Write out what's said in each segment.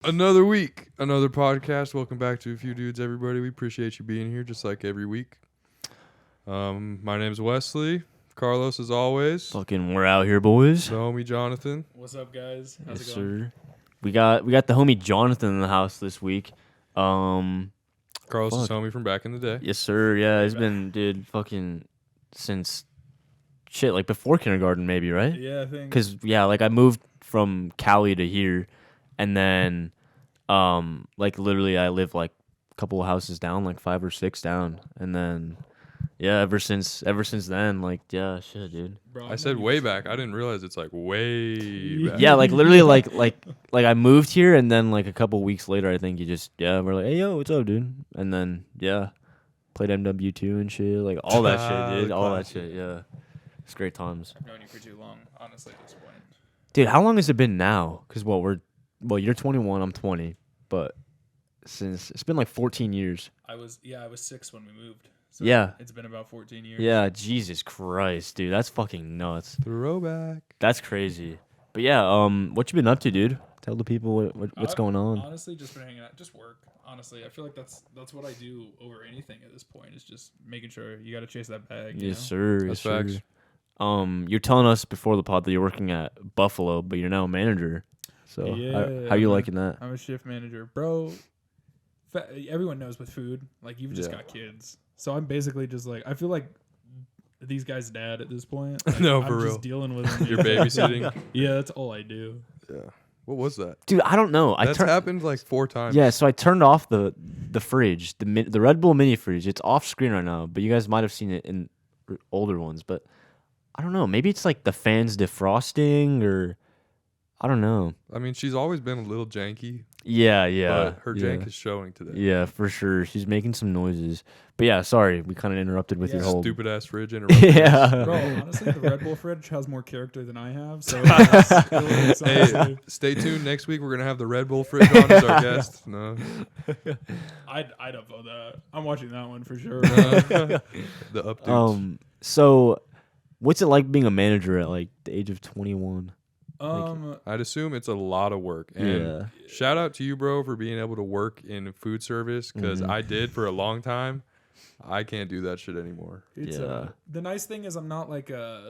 Another week, another podcast. Welcome back to A Few Dudes, everybody. We appreciate you being here just like every week. My name's Wesley. Carlos, as always. Fucking, we're out here, boys. The homie Jonathan. What's up, guys? How's Yes, it going? sir. We got the homie Jonathan in the house this week. Carlos' homie from back in the day. Yes, sir. Yeah, it's been, dude, fucking since shit, like before kindergarten, maybe, right? Yeah, I think. Because like I moved from Cali to here, and then, like literally, I live like a couple of houses down, like 5 or 6 down, and then, yeah, ever since then, like, yeah, shit, dude. Bro, I said way back. I didn't realize it's like way back. Yeah, like literally, like I moved here, and then like a couple weeks later, I think you just we're like, hey yo, what's up, dude? And then played MW2 and shit, like all that shit, dude, all that shit. Yeah, it's great times. I've known you for too long, honestly, at this point. Dude, how long has it been now? Because you're 21, I'm 20, but since it's been like 14 years. I was 6 when we moved. So Yeah. It's been about 14 years. Yeah, Jesus Christ, dude, that's fucking nuts. Throwback. That's crazy. But yeah, what you been up to, dude? Tell the people what's going on. Honestly, just been hanging out, just work. Honestly, I feel like that's what I do over anything at this point. Is just making sure you got to chase that bag. Yes, you know? sir. That's yes, facts. sir. You're telling us before the pod that you're working at Buffalo, but you're now a manager. So how you liking that? I'm a shift manager, bro. Everyone knows with food, like you've just got kids. So I'm basically just like, I feel like these guys' dad at this point. Like, No, I'm for real. just dealing with them. You're babysitting. Yeah, that's all I do. Yeah. What was that? Dude, I don't know. That's happened like 4 times. Yeah, so I turned off the fridge, the Red Bull mini fridge. It's off screen right now, but you guys might have seen it in older ones. But I don't know. Maybe it's like the fans defrosting, or I don't know. I mean, she's always been a little janky. Yeah. But her yeah. jank is showing today. Yeah, for sure. She's making some noises. But yeah, sorry, we kind of interrupted with your whole Stupid ass fridge interrupted. Yeah. Bro, honestly, the Red Bull fridge has more character than I have. So it works, Hey, honestly. stay tuned. Next week, we're going to have the Red Bull fridge on as our guest. No. I'd upvote that. I'm watching that one for sure. The updates. So what's it like being a manager at like the age of 21? I'd assume it's a lot of work. And shout out to you, bro, for being able to work in food service, because I did for a long time. I can't do that shit anymore. It's, the nice thing is I'm not like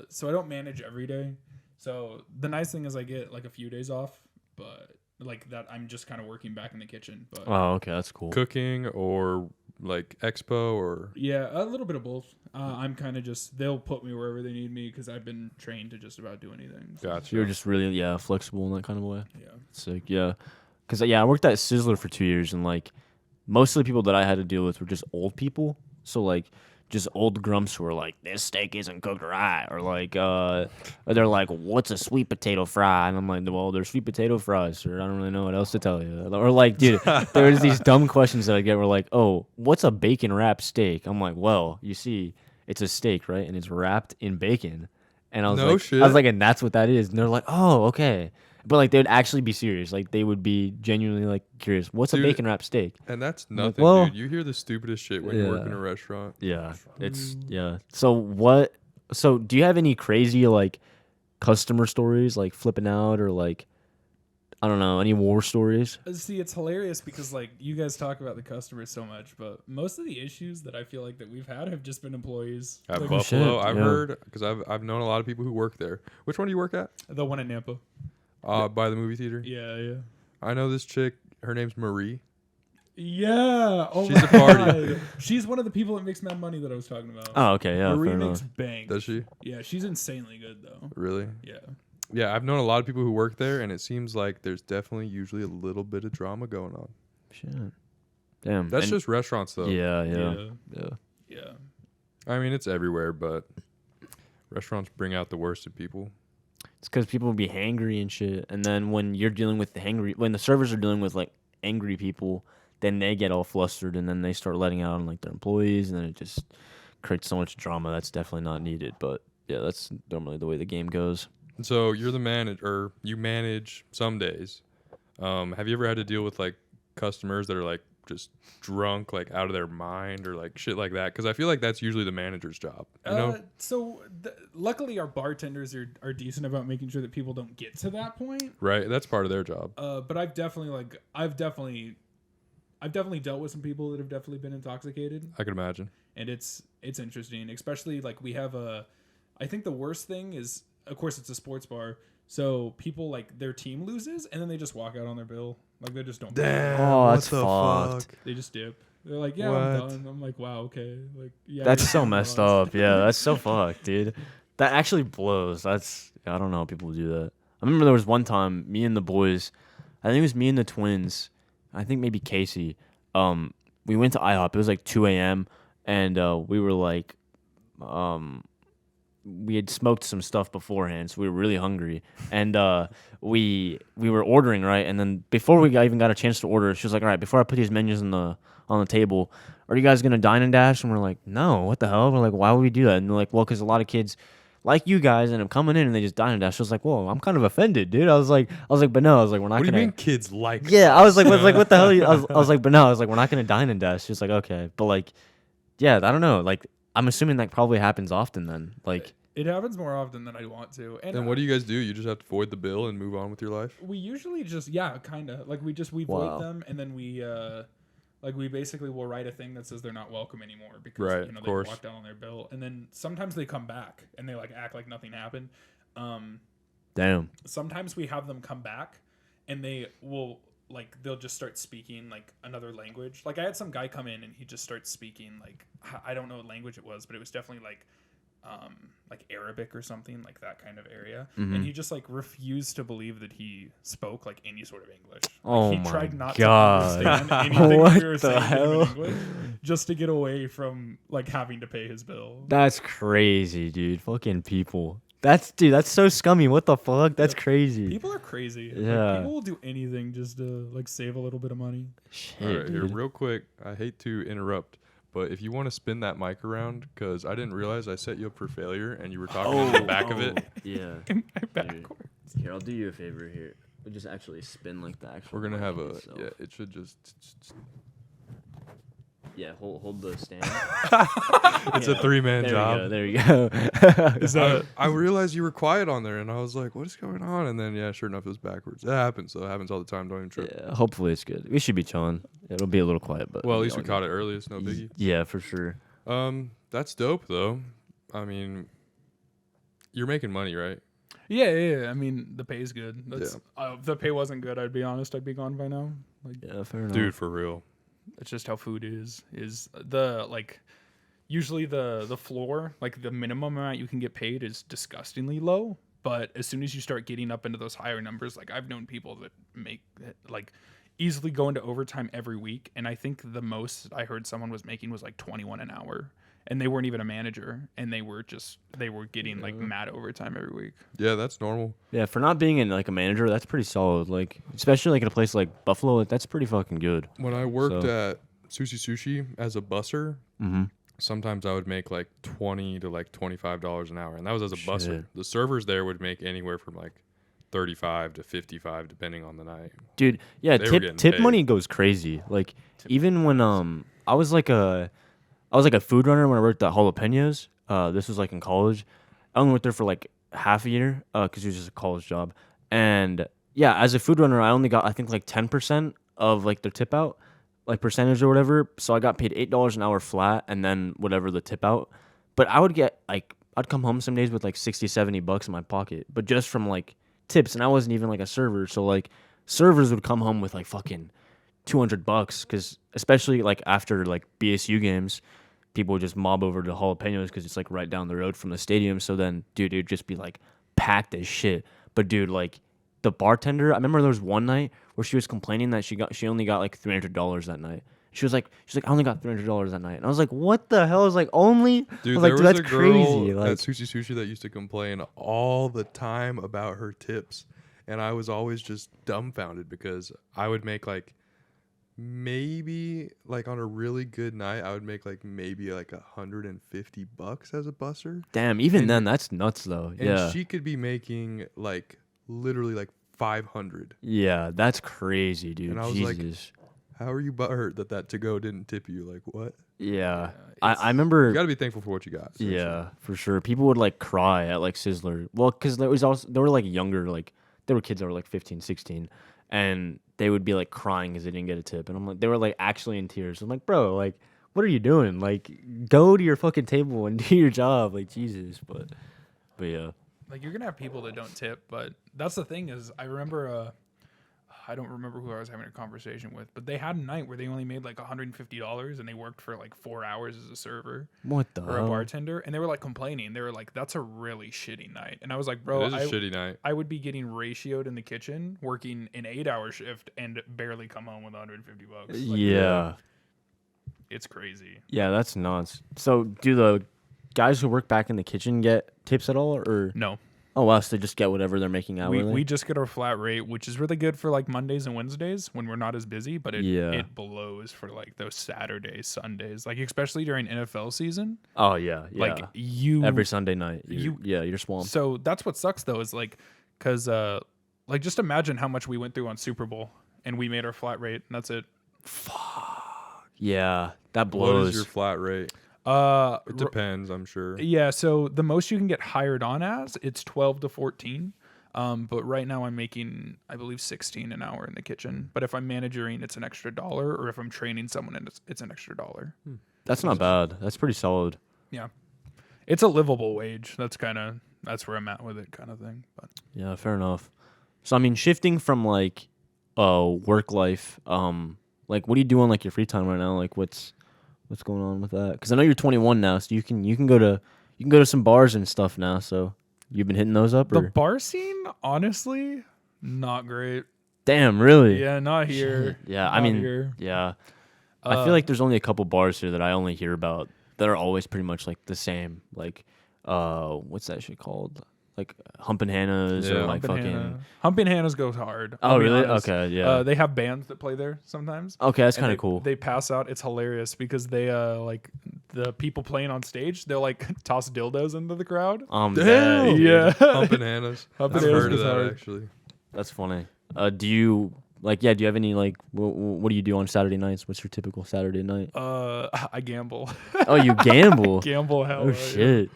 so I don't manage every day. So the nice thing is I get like a few days off, but like that I'm just kind of working back in the kitchen. But Oh, okay, that's cool. Cooking or like expo or... yeah, a little bit of both. I'm kind of just, they'll put me wherever they need me because I've been trained to just about do anything. So. Gotcha. You're just really flexible in that kind of way. Yeah. Sick, yeah. Because I worked at Sizzler for 2 years, and like most of the people that I had to deal with were just old people. So like just old grumps who were like, this steak isn't cooked right, or like they're like, what's a sweet potato fry? And I'm like, well, they're sweet potato fries, sir. I don't really know what else to tell you. Or like, dude, there's these dumb questions that I get where like, oh, what's a bacon wrapped steak? I'm like, well, you see, it's a steak, right? And it's wrapped in bacon. And I was No like, shit. I was like, and that's what that is. And they're like, oh, okay. But like they would actually be serious. Like they would be genuinely like curious. What's Dude, a bacon wrapped steak? And that's like, nothing, well, dude. You hear the stupidest shit when you work in a restaurant. Yeah, it's So do you have any crazy like customer stories, like flipping out, or like I don't know, any war stories? See, it's hilarious because like you guys talk about the customers so much, but most of the issues that I feel like that we've had have just been employees. At Like, Buffalo, shit, I've yeah. heard, because I've known a lot of people who work there. Which one do you work at? the one in Nampa. By the movie theater. Yeah. I know this chick. Her name's Marie. Yeah. Oh She's my a party. God. She's one of the people that makes mad money that I was talking about. Oh, okay, yeah, Marie fair makes enough. bank. Does she? Yeah, she's insanely good though. Really? Yeah. Yeah, I've known a lot of people who work there, and it seems like there's definitely usually a little bit of drama going on. Shit, damn. That's And- just restaurants, though. yeah. I mean, it's everywhere, but restaurants bring out the worst in people. It's because people will be hangry and shit, and then when you're dealing with when the servers are dealing with like angry people, then they get all flustered, and then they start letting out on like their employees, and then it just creates so much drama that's definitely not needed. But yeah, that's normally the way the game goes. And so you're the manager, or you manage some days. Have you ever had to deal with like customers that are like just drunk, like out of their mind or like shit like that? Because I feel like that's usually the manager's job. You know? So luckily our bartenders are decent about making sure that people don't get to that point. Right, that's part of their job. But I've definitely dealt with some people that have definitely been intoxicated. I could imagine. And it's interesting, especially like we have I think the worst thing is, of course, it's a sports bar. So people like their team loses and then they just walk out on their bill. Like they just don't. Damn. Oh, that's fucked. They just dip. They're like, yeah, I'm done. I'm like, wow, okay. Like, yeah. That's so messed up. Yeah, that's so fucked, dude. That actually blows. I don't know how people do that. I remember there was one time, me and the boys, I think it was me and the twins, I think maybe Casey, we went to IHOP. It was like 2 a.m. and we were like, we had smoked some stuff beforehand, so we were really hungry. And we were ordering, right? And then before we even got a chance to order, she was like, all right, before I put these menus on the table, are you guys going to dine and dash? And we're like, no, what the hell? We're like, why would we do that? And they're like, well, because a lot of kids like you guys end up coming in and they just dine and dash. I was like, whoa, I'm kind of offended, dude. I was like, but no, I was like, we're not What going to. do you mean kids like Yeah, I was like, what the hell? I was like, but no, I was like, we're not going to dine and dash. She was like, okay. But like, yeah, I don't know. Like, I'm assuming that probably happens often then. Like, it happens more often than I want to. And what do you guys do? You just have to void the bill and move on with your life? We usually just, kind of. Like, we void them, and then we basically will write a thing that says they're not welcome anymore because, they walked down on their bill. And then sometimes they come back, and they, like, act like nothing happened. damn. Sometimes we have them come back, and they will, like, they'll just start speaking, like, another language. Like, I had some guy come in, and he just starts speaking, like, I don't know what language it was, but it was definitely, like Arabic or something, like that kind of area. Mm-hmm. And he just like refused to believe that he spoke like any sort of English. Like, oh he my tried not God. to understand anything What we were the saying hell? in English just to get away from like having to pay his bill. That's crazy, dude. Fucking people. That's so scummy. What the fuck? That's crazy. People are crazy. Yeah. Like, people will do anything just to like save a little bit of money. Shit, All right, here, dude. real quick. I hate to interrupt, but if you want to spin that mic around, because I didn't realize I set you up for failure and you were talking in the back of it. Yeah. Backwards. Here, I'll do you a favor here. We'll just actually spin like the actual. We're going to mic have itself. it should just. Yeah, hold the stand. It's a 3-man job. There we go. I realized you were quiet on there, and I was like, what is going on? And then, yeah, sure enough, it was backwards. That happens, though. It happens all the time. Don't even trip. Yeah, hopefully it's good. We should be chilling. It'll be a little quiet, but Well, at least we caught it early. It's no biggie. Yeah, for sure. That's dope, though. I mean, you're making money, right? Yeah. I mean, the pay's good. If the pay wasn't good, I'd be honest, I'd be gone by now. Like, Yeah, fair enough. Dude, for real. It's just how food is the like usually the floor, like the minimum amount you can get paid is disgustingly low, but as soon as you start getting up into those higher numbers, like I've known people that make like easily go into overtime every week, and I think the most I heard someone was making was like 21 an hour, and they weren't even a manager, and they were getting like mad overtime every week. Yeah, that's normal. Yeah, for not being in like a manager, that's pretty solid. Like, especially like in a place like Buffalo, like, that's pretty fucking good. When I worked at Sushi as a busser, Mm-hmm. sometimes I would make like $20 to like $25 an hour, and that was as a busser. The servers there would make anywhere from like 35 to 55 depending on the night. Dude, yeah, They were getting tip paid. money goes crazy. Like, even when I was like a food runner when I worked at Jalapenos. This was like in college. I only worked there for like half a year because it was just a college job. And yeah, as a food runner, I only got I think like 10% of like their tip out, like percentage or whatever. So I got paid $8 an hour flat, and then whatever the tip out. But I would get like I'd come home some days with like $60-$70 in my pocket, but just from like tips, and I wasn't even like a server. So like servers would come home with like fucking $200 because especially like after like BSU games, people would just mob over to Jalapenos because it's like right down the road from the stadium. So then, dude, it'd just be like packed as shit. But dude, like the bartender, I remember there was one night where she was complaining that she only got like $300 that night. She's like, I only got $300 that night, and I was like, what the hell? I was like, only? Dude, I was like, there was that's a girl crazy. Like, at Sushi that used to complain all the time about her tips, and I was always just dumbfounded because I would make like maybe like on a really good night I would make like maybe like $150 as a busser. damn, even then that's nuts though. And Yeah, she could be making like literally like 500. yeah, that's crazy, dude. And I was Jesus. like, How are you butthurt that to-go didn't tip you? Like, what? Yeah. Yeah, I remember. You got to be thankful for what you got. seriously. Yeah, for sure. People would like cry at like Sizzler. Well, because there was also they were like younger, like there were kids that were like 15, 16, and they would be like crying because they didn't get a tip, and I'm like, they were like actually in tears. I'm like, bro, like, what are you doing? Like, go to your fucking table and do your job. Like, Jesus, but yeah, Like you're gonna have people that don't tip, but that's the thing is I remember I don't remember who I was having a conversation with, but they had a night where they only made like $150 and they worked for like 4 hours as a server what the or a hell? bartender, and they were like complaining. They were like, "That's a really shitty night," and I was like, "Bro, It is a shitty night. I would be getting ratioed in the kitchen, working an 8-hour shift, and barely come home with $150. Like, Yeah, it's crazy. yeah, that's nuts. So, do the guys who work back in the kitchen get tips at all, or No, oh wow, so they just get whatever they're making hourly? we just get our flat rate, which is really good for like Mondays and Wednesdays when we're not as busy, but it blows for like those Saturdays, Sundays, like especially during NFL season. oh yeah, yeah. Like you Every Sunday night, you- you're swamped. So that's what sucks though, is like, cause like just imagine how much we went through on Super Bowl and we made our flat rate and that's it. Yeah, that What blows. is your flat rate? It depends, I'm sure. Yeah, so the most you can get hired on as it's 12 to 14. But right now I'm making, I believe, 16 an hour in the kitchen. But if I'm managing, it's an extra $1, or if I'm training someone, it's an extra $1. That's not bad. That's pretty solid. Yeah, it's a livable wage. That's where I'm at with it, kind of thing. But Yeah, fair enough. So I mean, shifting from like work life, like what do you do on like your free time right now? Like what's going on with that? Because I know you're 21 now, so you can go to some bars and stuff now. So you've been hitting those up, the or bar scene, honestly, not great. damn, really? Yeah, not here. Yeah, I Not mean, here. yeah. I feel like there's only a couple bars here that I only hear about that are always pretty much like the same. Like, what's that shit called? Like Humpin' Hannah's Yeah. or like Humpin' fucking. Hannah. Humpin' Hannah's goes hard. Oh I'll be really? honest. Okay, yeah. They have bands that play there sometimes. Okay, that's And kind of they- cool. They pass out. It's hilarious because they like the people playing on stage. They'll like toss dildos into the crowd. Damn, Damn. Yeah. Humpin' Hannah's. Humpin' I've Hannah's heard of is that hard. actually. That's funny. Do you like? Yeah. Do you have any like? What do you do on Saturday nights? What's your typical Saturday night? I gamble. Oh, you gamble. Gamble hell. Oh shit.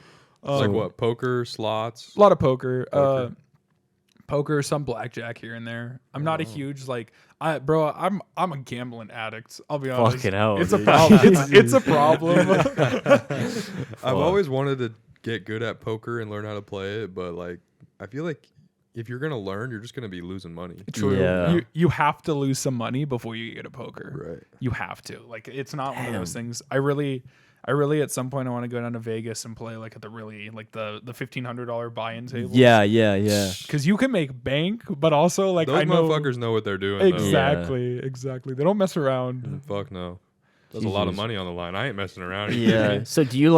It's like what? Poker, slots. A lot of poker. Poker. Poker, some blackjack here and there. I'm not a huge like I'm a gambling addict. I'll be honest. Fucking hell, It's a dude. problem. It's a problem. I've always wanted to get good at poker and learn how to play it, but like I feel like if you're gonna learn, you're just gonna be losing money. True. Yeah. You have to lose some money before you get a poker. Right. You have to. Like it's not one of those things. I really at some point I want to go down to Vegas and play like at the really like the $1,500 buy-in table. Yeah. Because you can make bank, but also like Those I know motherfuckers know what they're doing. Though. exactly. They don't mess around. Fuck no. There's a lot of Jesus. money on the line. I ain't messing around. Yeah. So do you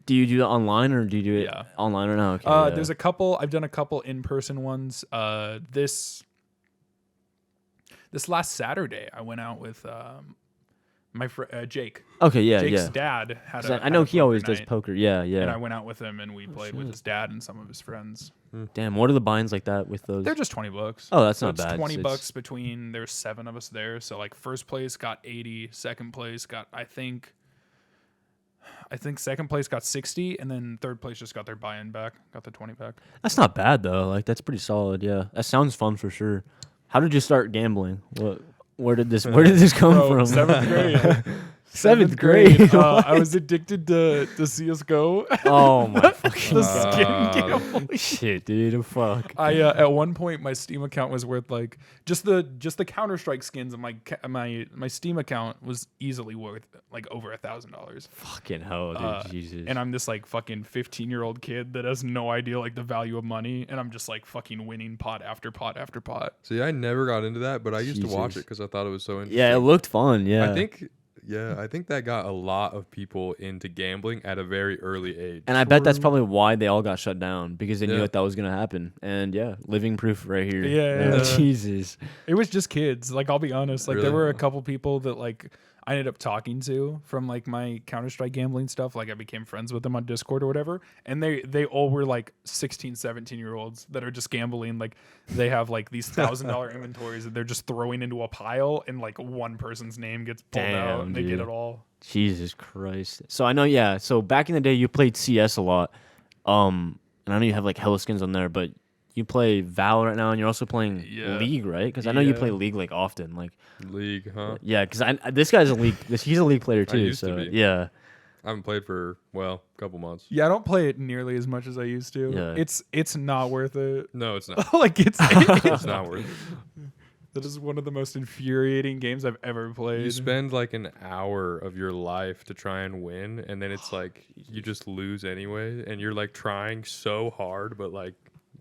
do it online or do you do it Yeah. online or no? Okay. There's a couple. I've done a couple in-person ones. This last Saturday, I went out with my friend Jake. Okay. Yeah. Jake's Yeah. dad had 'Cause a. I know had a he always poker does night, poker. Yeah. and I Yeah. went out with him and we played with shit. his dad and some of his friends. Damn. What are the binds like that with those? They're just $20. Oh, that's So not it's bad. $20 It's- between. There's 7 of us there, so like first place got 80, second place got I think second place got 60, and then third place just got their buy-in back, got the 20 back. That's not bad though. Like that's pretty solid. Yeah. That sounds fun for sure. How did you start gambling? Where did this come Bro, from? 7th grade. Seventh grade. I was addicted to CS:GO. Oh my fucking The god. skin gamble. Shit, dude. Fuck. I at one point my Steam account was worth like just the Counter-Strike skins, and my Steam account was easily worth like over $1,000. Fucking hell, dude. Jesus. And I'm this like fucking 15-year-old kid that has no idea like the value of money, and I'm just like fucking winning pot after pot after pot. See, I never got into that, but I used to watch it Jesus. because I thought it was so interesting. Yeah, it looked fun. Yeah. I think that got a lot of people into gambling at a very early age. And I bet that's probably why they all got shut down because they knew Yeah. that was gonna happen. And yeah, living proof right here. Yeah. Jesus. It was just kids. Like I'll be honest. Like there Really? were a couple people that like I ended up talking to from like my Counter-Strike gambling stuff. Like I became friends with them on Discord or whatever. And they all were like 16, 17-year-olds that are just gambling. Like they have like these $1,000 inventories that they're just throwing into a pile, and like one person's name gets pulled out and they get it all. Jesus Christ. So I know, yeah. So back in the day, you played CS a lot. And I know you have like hella skins on there, but you play Valorant now, and you're also playing League, right? Because I know you play League like often, like League, huh? Yeah, because this guy's a League. He's a League player too. used So to be. yeah, I haven't played for a couple months. Yeah, I don't play it nearly as much as I used to. Yeah. It's not worth it. No, it's not. Like it's It's not worth it. that is one of the most infuriating games I've ever played. You spend like an hour of your life to try and win, and then it's like you just lose anyway, and you're like trying so hard, but like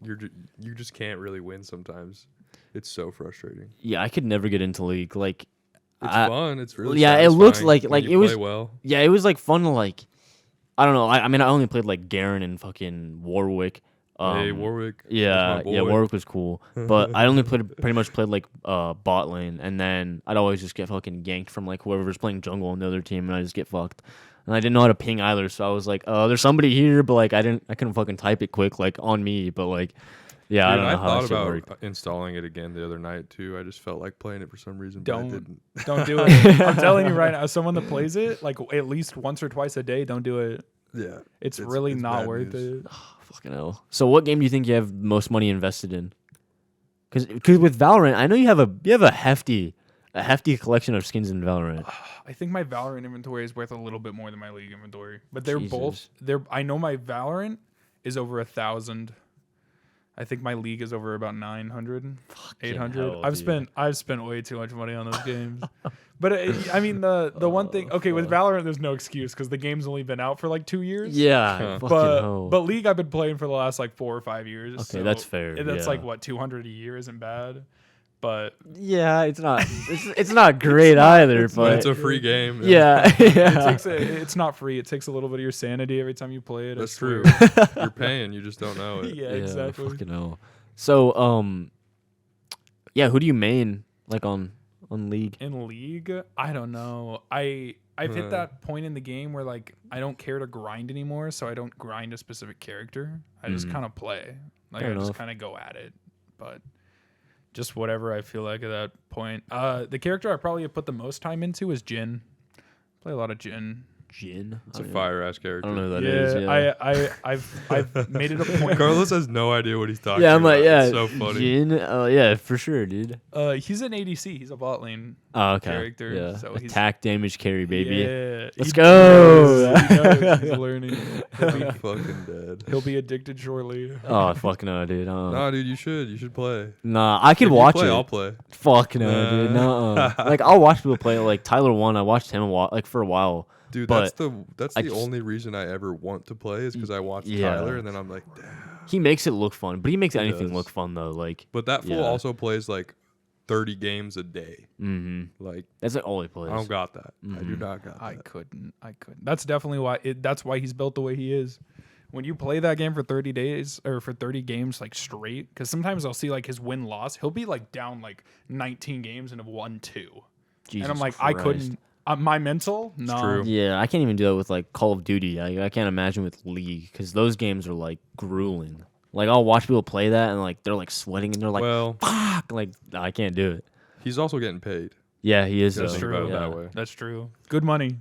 you just can't really win sometimes. It's so frustrating. yeah. I could never get into League. Like, It's fun. It's really yeah, it looks satisfying like when you it was. play well. Yeah, it was like fun to like. I don't know. I mean, I only played like Garen and fucking Warwick. Hey, Warwick. Yeah, That's my yeah, boy. Warwick was cool, but I only pretty much played like bot lane, and then I'd always just get fucking ganked from like whoever was playing jungle on the other team, and I just get fucked. And I didn't know how to ping either, so I was like, there's somebody here, but like I couldn't fucking type it quick like on me, but like, yeah, I Dude, don't know how thought that shit about worked. installing it again the other night too. I just felt like playing it for some reason, but I Don't. didn't. Don't do it. I'm telling you right now, as someone that plays it like at least once or twice a day, don't do it. Yeah, It's really not bad worth news. it. Fucking hell. So what game do you think you have most money invested in? Because with Valorant, I know you have a hefty collection of skins in Valorant. I think my Valorant inventory is worth a little bit more than my League inventory, but they're both. Jesus. I know my Valorant is over 1,000. I think my League is over about 900, 800. hell, I've spent way too much money on those games. But I mean the one thing. Okay, with Valorant, there's no excuse because the game's only been out for like 2 years. Yeah, fucking hell. But League I've been playing for the last like 4 or 5 years. Okay, so that's fair, That's yeah. like what 200 a year isn't bad, but yeah, it's not it's not great either, But but it's a free game. yeah, yeah. it's not free. It takes a little bit of your sanity every time you play it. I That's swear. true. You're paying, you just don't know it. Yeah, Yeah, exactly. fucking hell. So yeah, who do you main like on League? In League, I don't know. I've hit that point in the game where like I don't care to grind anymore, so I don't grind a specific character. I just kind of play. Like Fair I just enough. kind of go at it. But just whatever I feel like at that point. The character I probably have put the most time into is Jhin. Play a lot of Jhin. Jhin. It's a fire ass I character. don't know who that is. I've made it a point. Carlos has no idea what he's talking Yeah, I'm about. like, yeah, It's so funny. Jhin. Yeah, for sure, dude. He's an ADC. He's a bot lane Oh, okay. character. Yeah. So he's Attack damage carry, baby. Yeah, Let's he go. knows, he knows, he's learning. I'm fucking dead. He'll be addicted shortly. Oh, fuck no, dude. Nah, dude, you should play. Nah, I could If you watch play, it. I'll play. Fuck no, dude. No. Like I'll watch people play. Like Tyler won. I watched him like for a while. Dude, But that's I the just- only reason I ever want to play is because I watched Yeah. Tyler and then I'm like, damn. He makes it look fun, but he makes anything does. look fun though. Like, But that fool Yeah. also plays like 30 games a day. Like that's like all he plays. I don't got that. I do not got that. I couldn't. That's definitely why. That's why he's built the way he is. When you play that game for 30 days or for 30 games like straight, because sometimes I'll see like his win loss. He'll be like down like 19 games and have won 2, Jesus and I'm like, Christ. I couldn't. My mental, no. true. Yeah, I can't even do that with like Call of Duty. I can't imagine with League because those games are like grueling. Like I'll watch people play that and like they're like sweating and they're like, Well, fuck, like no, I can't do it. he's also getting paid. Yeah, he is. Gotta though. think about it Yeah. that way. That's true. Good money.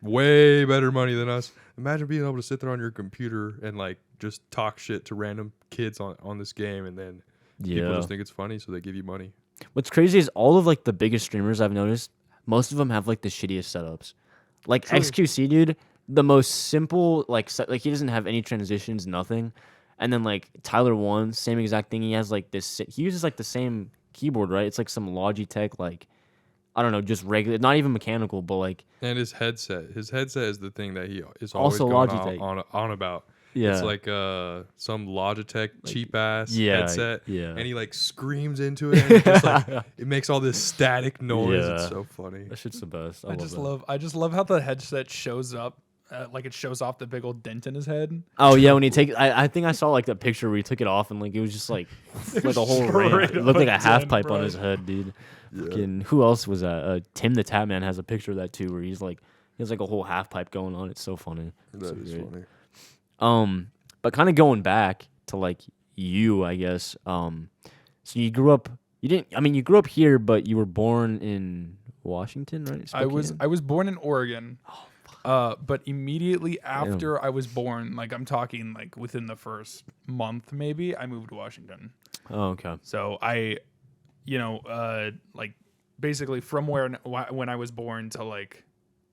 Way better money than us. Imagine being able to sit there on your computer and like just talk shit to random kids on this game and then people Yeah. just think it's funny so they give you money. What's crazy is all of like the biggest streamers I've noticed, most of them have like the shittiest setups. Like True. XQC dude, the most simple like like he doesn't have any transitions, nothing. And then like Tyler One, same exact thing. He has like this. He uses like the same keyboard, right? It's like some Logitech, like I don't know, just regular, not even mechanical, but like And his headset is the thing that he is always Also going Logitech. on about. yeah, It's like some Logitech cheap ass yeah, headset. yeah. And he like screams into it and it just like it makes all this static noise. It's Yeah. so funny. that shit's the best. I just love how the headset shows up like it shows off the big old dent in his head. Oh yeah, when he take, I think I saw like the picture where he took it off and like it was just like a whole Straight ram. It looked like a up half dent, pipe bro. on his head, dude. Fucking, who else was that? Tim the Tatman has a picture of that too, where he's like he has like a whole half pipe going on. It's so funny. It's That so is great. funny. But kind of going back to like you, I guess. So you grew up. You didn't. I mean, you grew up here, but you were born in Washington, right? I was born in Oregon. Oh, But immediately after I was born, like I'm talking like within the first month maybe, I moved to Washington. Oh, okay. So like basically from when I was born to like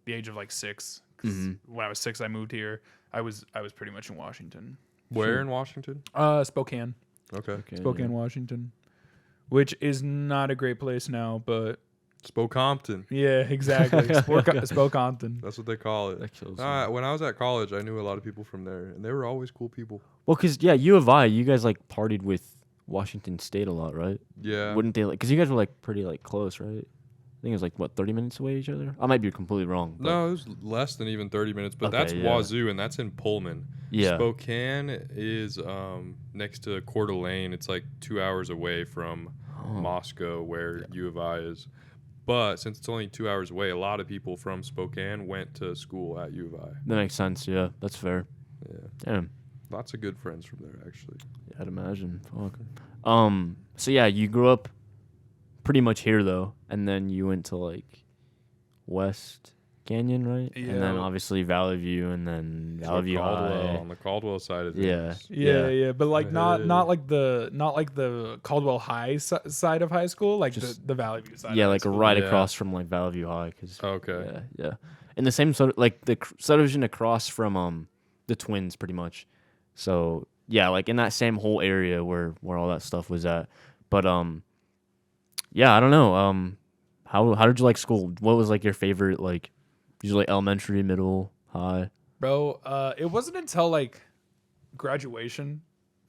the age of like 6. 'Cause when I was 6, I moved here. I was pretty much in Washington. Where in Washington? Spokane, Okay. Spokane, Washington, which is not a great place now, but Spokompton. yeah, exactly. Spokompton. That's what they call it. That kills me. When I was at college, I knew a lot of people from there, and they were always cool people. Well, cause yeah, U of I, you guys like partied with Washington State a lot, right? Yeah. Wouldn't they like? Cause you guys were like pretty like close, right? I think it was like what 30 minutes away each other. I might be completely wrong. But No, it was less than even 30 minutes, but Okay, that's yeah. Wazoo, and that's in Pullman. Yeah. Spokane is next to Coeur d'Alene. It's like 2 hours away from Moscow, where U of I is. But since it's only 2 hours away, a lot of people from Spokane went to school at U of I. That makes sense. Yeah, that's fair. Yeah. Damn. Lots of good friends from there, actually. Yeah, I'd imagine. Fuck. So yeah, you grew up pretty much here though, and then you went to like West Canyon, right? Yeah. And then obviously Valley View, and then Valley View Caldwell, High. on the Caldwell side of Yeah. things. Yeah, but like not Hey. like the Caldwell High side of high school, like Just- the Valley View side. Yeah, of high like school. right Yeah. across from like Valley View High. Okay. Yeah. In the same sort, like the subdivision across from the Twins, pretty much. So yeah, like in that same whole area where all that stuff was at. But yeah, I don't know. How did you like school? What was like your favorite like usually elementary, middle, high? Bro, it wasn't until like graduation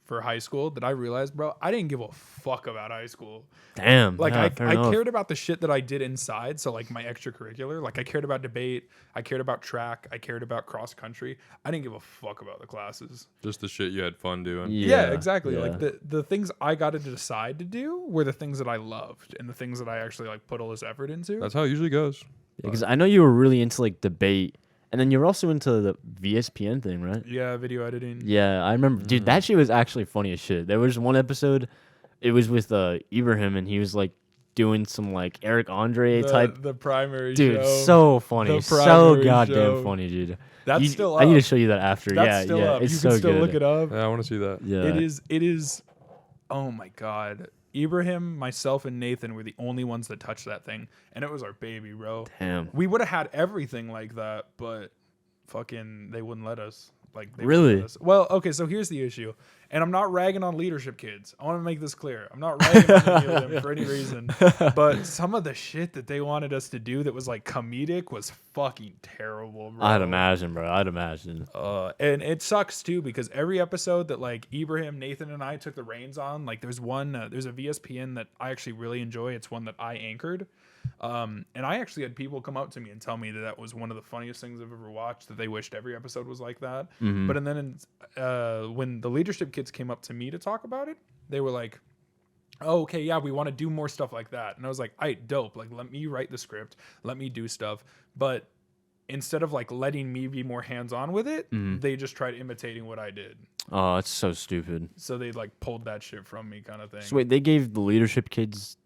for high school that I realized, bro, I didn't give a fuck about high school. Damn. Like yeah, fair I enough. cared about the shit that I did inside, so like my extracurricular, like I cared about debate, I cared about track, I cared about cross country. I didn't give a fuck about the classes. Just the shit you had fun doing. Yeah, exactly. yeah. Like the things I got to decide to do were the things that I loved and the things that I actually like put all this effort into. That's how it usually goes. Because I know you were really into like debate, and then you were also into the VSPN thing, right? Yeah, video editing. Yeah, I remember, dude. That shit was actually funny as shit. There was one episode, it was with Ibrahim, and he was like doing some like Eric Andre type. The primary Dude, show. so funny, The so primary goddamn show. funny, dude. That's still I need to up. show you that after. That's yeah, still yeah, up. it's You so can still good. look it up. Yeah, I want to see that. Yeah, It is. Oh my god. Ibrahim, myself, and Nathan were the only ones that touched that thing, and it was our baby, bro. Damn. We would have had everything like that, but fucking they wouldn't let us. Like they Really? wouldn't let us. Well, okay, so here's the issue, and I'm not ragging on leadership kids. I want to make this clear. I'm not ragging on any of them for any reason, but some of the shit that they wanted us to do that was like comedic was fucking terrible, bro. I'd imagine, bro. I'd imagine. And it sucks too because every episode that like Ibrahim, Nathan, and I took the reins on, like there's one, there's a VSPN that I actually really enjoy. It's one that I anchored, and I actually had people come up to me and tell me that that was one of the funniest things I've ever watched. That they wished every episode was like that. But and then when the leadership kids came up to me to talk about it, they were like, oh, okay, yeah, we want to do more stuff like that. And I was like, all right, dope. Like, let me write the script. Let me do stuff. But instead of like letting me be more hands-on with it, they just tried imitating what I did. Oh, it's so stupid. So they like pulled that shit from me kind of thing. So wait, they gave the leadership kids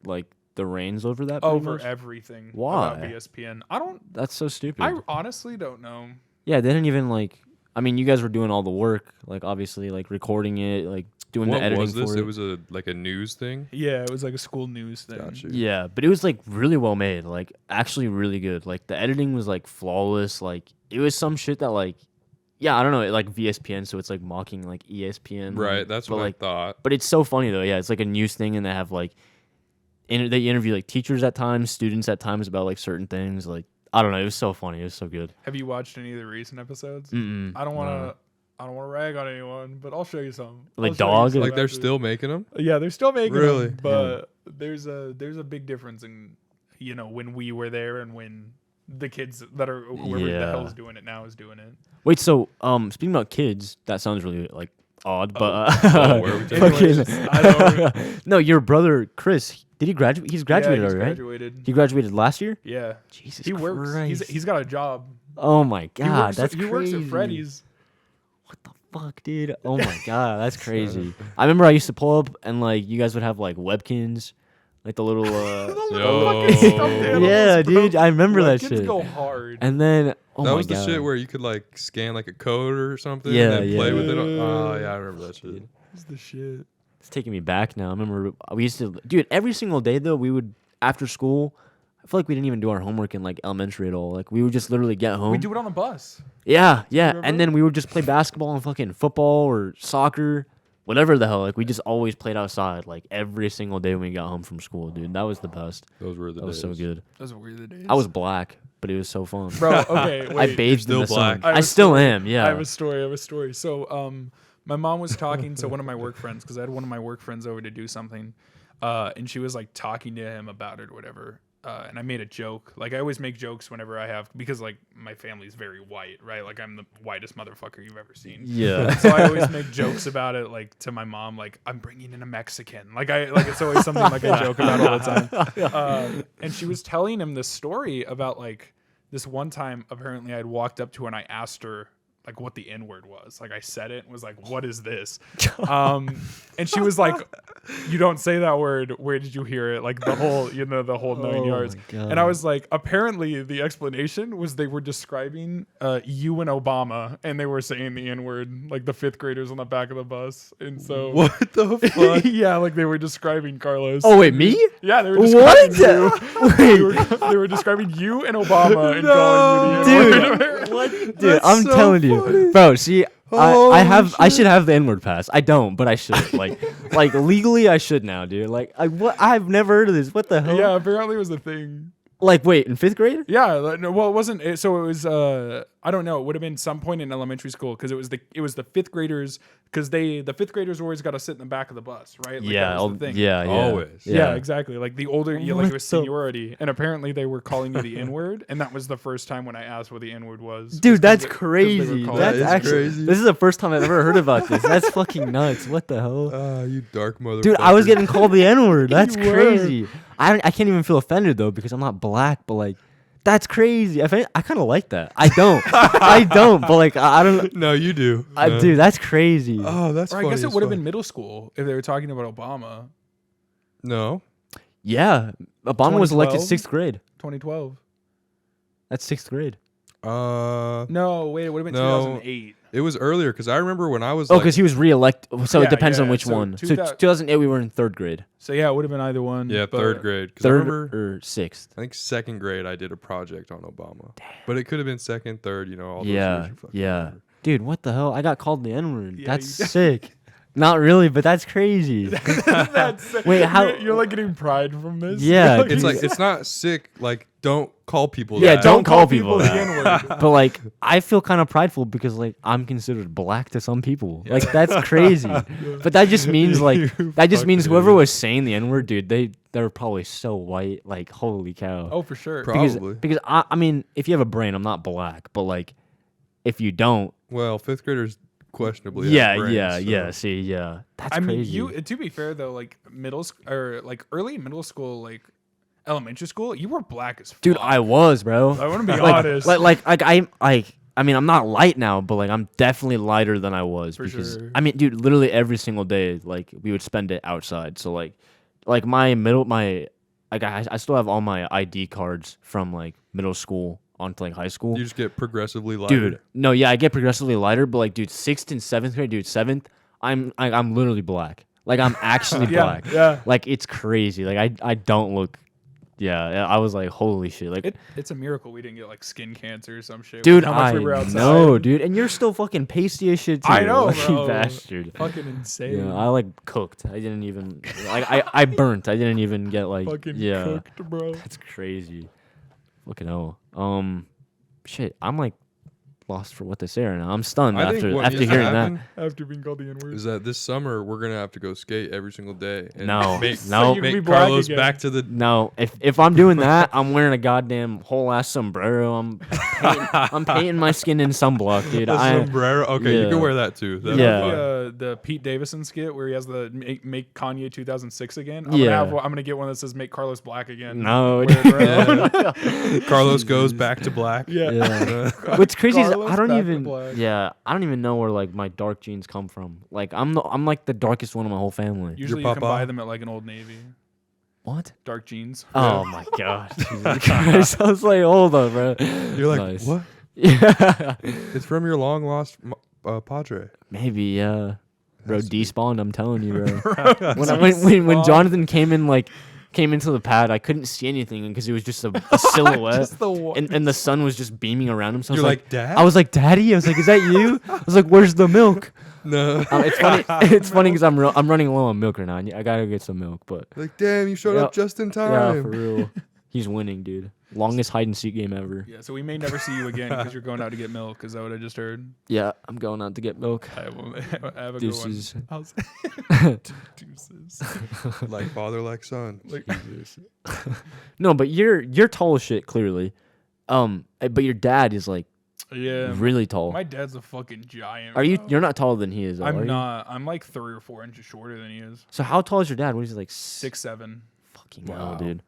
like the reins over that? pretty Over much? everything. Why? About VSPN. I don't, That's so stupid. I honestly don't know. Yeah, they didn't even like. I mean, you guys were doing all the work, like obviously, like recording it, like doing the What editing was this? for It was a news thing. Yeah, it was like a school news thing. Got you. Yeah, but it was like really well made, like actually really good. Like the editing was like flawless. Like it was some shit that like, yeah, I don't know, like VSPN, so it's like mocking like ESPN. Right. That's but, what like, I thought. But it's so funny though. Yeah, it's like a news thing, and they have like, they interview like teachers at times, students at times about like certain things. Like I don't know, it was so funny. It was so good. Have you watched any of the recent episodes? Mm-mm, I don't want to. no. I don't want to rag on anyone, but I'll show you some. Like I'll show you Dog? some Like they're after. still making them. Yeah, they're still making Really? them, but there's a big difference in when we were there and when the kids that are whoever the Yeah. hell's doing it now is doing it. Wait, so speaking about kids, that sounds really like odd, but where are we taking Anyways, I don't. no, your brother Chris, did he graduate? He's graduated Yeah, he's already, right? graduated. He graduated last year. Yeah, Jesus he works. Christ. He's got a job. Oh my He god, works, that's he crazy. works at Freddy's. What the fuck, dude? Oh my god, that's crazy. I remember I used to pull up and like you guys would have like webkins, like the little Yo. Fucking stuffed animals, yeah, bro. dude, I remember that Kids shit. go hard. And then oh that my was the god, shit where you could like scan like a code or something Yeah, and then play yeah. with it. Oh yeah, I remember that shit. That's the shit. it's taking me back now. I remember we used to, dude, every single day though we would after school. I feel like we didn't even do our homework in like elementary at all. Like we would just literally get home. We do it on the bus. Yeah, yeah. Remember? And then we would just play basketball and fucking football or soccer, whatever the hell. Like we just always played outside like every single day when we got home from school, dude. That was the best. Those were the That was days. so good. Those were the days. I was black, but it was so fun. bro. Okay, wait. I bathed still in the black. sun. I have I a still story. am. Yeah. I have a story. So, my mom was talking to one of my work friends because I had one of my work friends over to do something, and she was like talking to him about it or whatever. And I made a joke. Like I always make jokes whenever I have because like my family's very white, right? Like I'm the whitest motherfucker you've ever seen. Yeah. So I always make jokes about it, like to my mom, like I'm bringing in a Mexican. Like it's always something like I joke about all the time. And she was telling him this story about like this one time. Apparently, I'd walked up to her and I asked her like what the N-word was. Like I said it and was like, "What is this?" And she was like, "You don't say that word. Where did you hear it?" Like the whole 9 Oh yards. my God. And I was like, apparently the explanation was they were describing you and Obama, and they were saying the N-word, like the fifth graders on the back of the bus. And so What the fuck? yeah, like they were describing Carlos. Oh wait, me? Yeah, they were What? describing you. They were describing you and Obama and calling you the N-word. Dude, dude, That's I'm so telling you, funny. bro. See, I Holy I should have the N-word pass. I don't, but I should. Like legally, I should now, dude. Like, what? I've never heard of this. What the hell? Yeah, apparently it was a thing. Like, wait, in 5th grade? Yeah, no, well, it wasn't. So it was. I don't know. It would have been some point in elementary school because it was the fifth graders because the fifth graders always got to sit in the back of the bus, right? Like, Yeah, that was the thing. yeah, Always. Yeah, exactly. Like the older, like What it was the- seniority, and apparently they were calling you the N word, and that was the first time when I asked what the N word was. Dude, was 'cause that's they- 'cause they were crazy. calling That's That is actually crazy. this is the first time I've ever heard about this. That's fucking nuts. What the hell? You dark motherfucker. Dude, I was getting called the N-word. That's You were. crazy. I can't even feel offended though because I'm not black, but like that's crazy. I kind of like that. I don't. I don't, but like I don't No, you do. dude, that's crazy. Oh, that's Or I funny guess it as would have fuck. been middle school if they were talking about Obama. No. Yeah. Obama was elected 2012? 6th grade. 2012. That's 6th grade. No, wait, it would have been No. 2008. It was earlier because I remember when I was. Oh, like, because he was re-elected. So Yeah, it depends on yeah, which so one. So 2000 2008, we were in 3rd grade. So yeah, it would have been either one. Yeah, but- third grade. 'Cause I 3rd remember, or 6th. I think second grade, I did a project on Obama. But it could have been second, third. You know, all those Yeah, years. You fucking yeah. remember. Dude, what the hell? I got called the N-word. Yeah, That's you- sick. Not really, but that's crazy. That's, Wait, how- You're like getting pride from this. Yeah, It's like it's not sick. Like, don't call people. Yeah, that. don't call people the that. N-word. But like, I feel kind of prideful because like I'm considered black to some people. Like that's crazy. But that just means like that just means fucking whoever idiot. was saying the N-word, dude, they're probably so white. Like holy cow. Oh, for sure. Probably. Because I mean, if you have a brain, I'm not black, but like, if you don't, Well, fifth graders questionably. have yeah, brains, yeah, so- yeah. See, yeah, that's I mean, crazy. you. To be fair though, like or like early middle school, like elementary school, you were black as fuck. Dude, I was, bro. I want to be like, honest. I mean, I'm not light now, but like I'm definitely lighter than I was For because sure. I mean, dude, literally every single day, like we would spend it outside. So like I still have all my ID cards from like middle school onto like high school. You just get progressively lighter. Dude, no, yeah, I get progressively lighter, but like, dude, 6th and 7th grade, dude, 7th, I'm literally black. Like I'm actually yeah, black. yeah. Like it's crazy. Like I don't look. Yeah, I was like, holy shit. Like, It's a miracle we didn't get like skin cancer or some shit. dude, with how much I we were outside. know, dude, and you're still fucking pasty as shit too. I know, like, bro. you bastard. Fucking insane. Yeah, I like cooked. I didn't even like I burnt. I didn't even get like Fucking yeah. cooked, bro. That's crazy. Fucking hell. Shit. I'm like lost for what they say right now. I'm stunned I think after what after needs to hearing that. happen After being called the N-word. is that this summer we're gonna have to go skate every single day. And No, make, no. you can be make black Carlos again. back to the. No, if I'm doing that, I'm wearing a goddamn whole ass sombrero. I'm painting my skin in sunblock, dude. A sombrero. Okay, you yeah. can wear that too. That'd Yeah. be fine. The Pete Davidson skit where he has the make Kanye 2006 again. Yeah. I'm gonna get one that says make Carlos black again. No, Wear it around. Carlos goes back to black. Yeah. What's crazy is Carlos I don't back to even. black. Yeah, I don't even know where like my dark genes come from. Like I'm like the darkest one of my whole family. Usually you can papa? buy them at like an Old Navy. What? Dark jeans. Oh my god. Jesus Christ. I was like, hold on, bro. You're like, Nice. what? Yeah. It's from your long lost padre. Maybe, yeah. Bro, Has to be. despawned, I'm telling you, bro. when Jonathan came into the pad, I couldn't see anything because it was just a silhouette. Just the one. and the sun was just beaming around him. So I You're was like, Dad? I was like, Daddy? I was like, is that you? I was like, where's the milk? No. It's funny. It's funny because I'm running low on milk right now. I gotta get some milk, but Like, damn, you showed Yeah. up just in yeah, time. for real. He's winning, dude. Longest hide and seek game ever. Yeah, so we may never see you again because you're going out to get milk. Is that what I just heard? Yeah, I'm going out to get milk. I have a Deuces. good one. Deuces. Like father, like son. Like, No, but you're tall as shit, clearly. But your dad is like yeah. really tall. My dad's a fucking giant. Are you? bro. You're not taller than he is. Though, are I'm you? not. I'm like 3 or 4 inches shorter than he is. So how tall is your dad? What is he like? 6'7". Fucking Wow. hell, dude.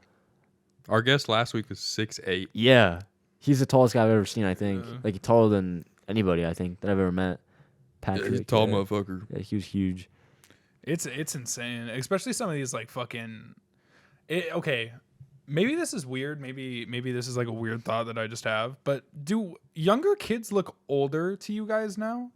Our guest last week was 6'8". Yeah, he's the tallest guy I've ever seen. I think Yeah. like taller than anybody I think that I've ever met. Yeah, Patrick, he's a tall yeah. motherfucker. Yeah, he was huge. It's insane, especially some of these like fucking. Okay, maybe this is weird. Maybe this is like a weird thought that I just have. But do younger kids look older to you guys now?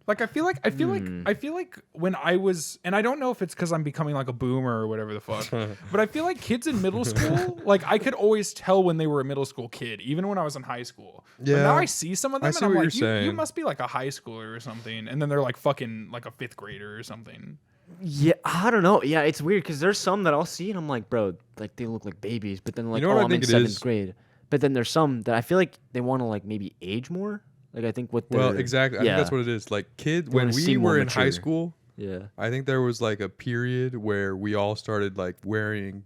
Like I feel like when I was, and I don't know if it's because I'm becoming like a boomer or whatever the fuck, but I feel like kids in middle school, like I could always tell when they were a middle school kid, even when I was in high school. But Yeah. now I see some of them, I and see I'm what like, you're you saying. must be like a high schooler or something, and then they're like fucking like a 5th grader or something. Yeah, I don't know. Yeah, it's weird because there's some that I'll see and I'm like, bro, like they look like babies. But then like, know what I I'm in think it 7th is? grade. But then there's some that I feel like they want to like maybe age more. Like I think what Well, they're- exactly. I Yeah, think that's what it is. Like kids, They when wanna we seem more were in high mature. school, yeah. I think there was like a period where we all started like wearing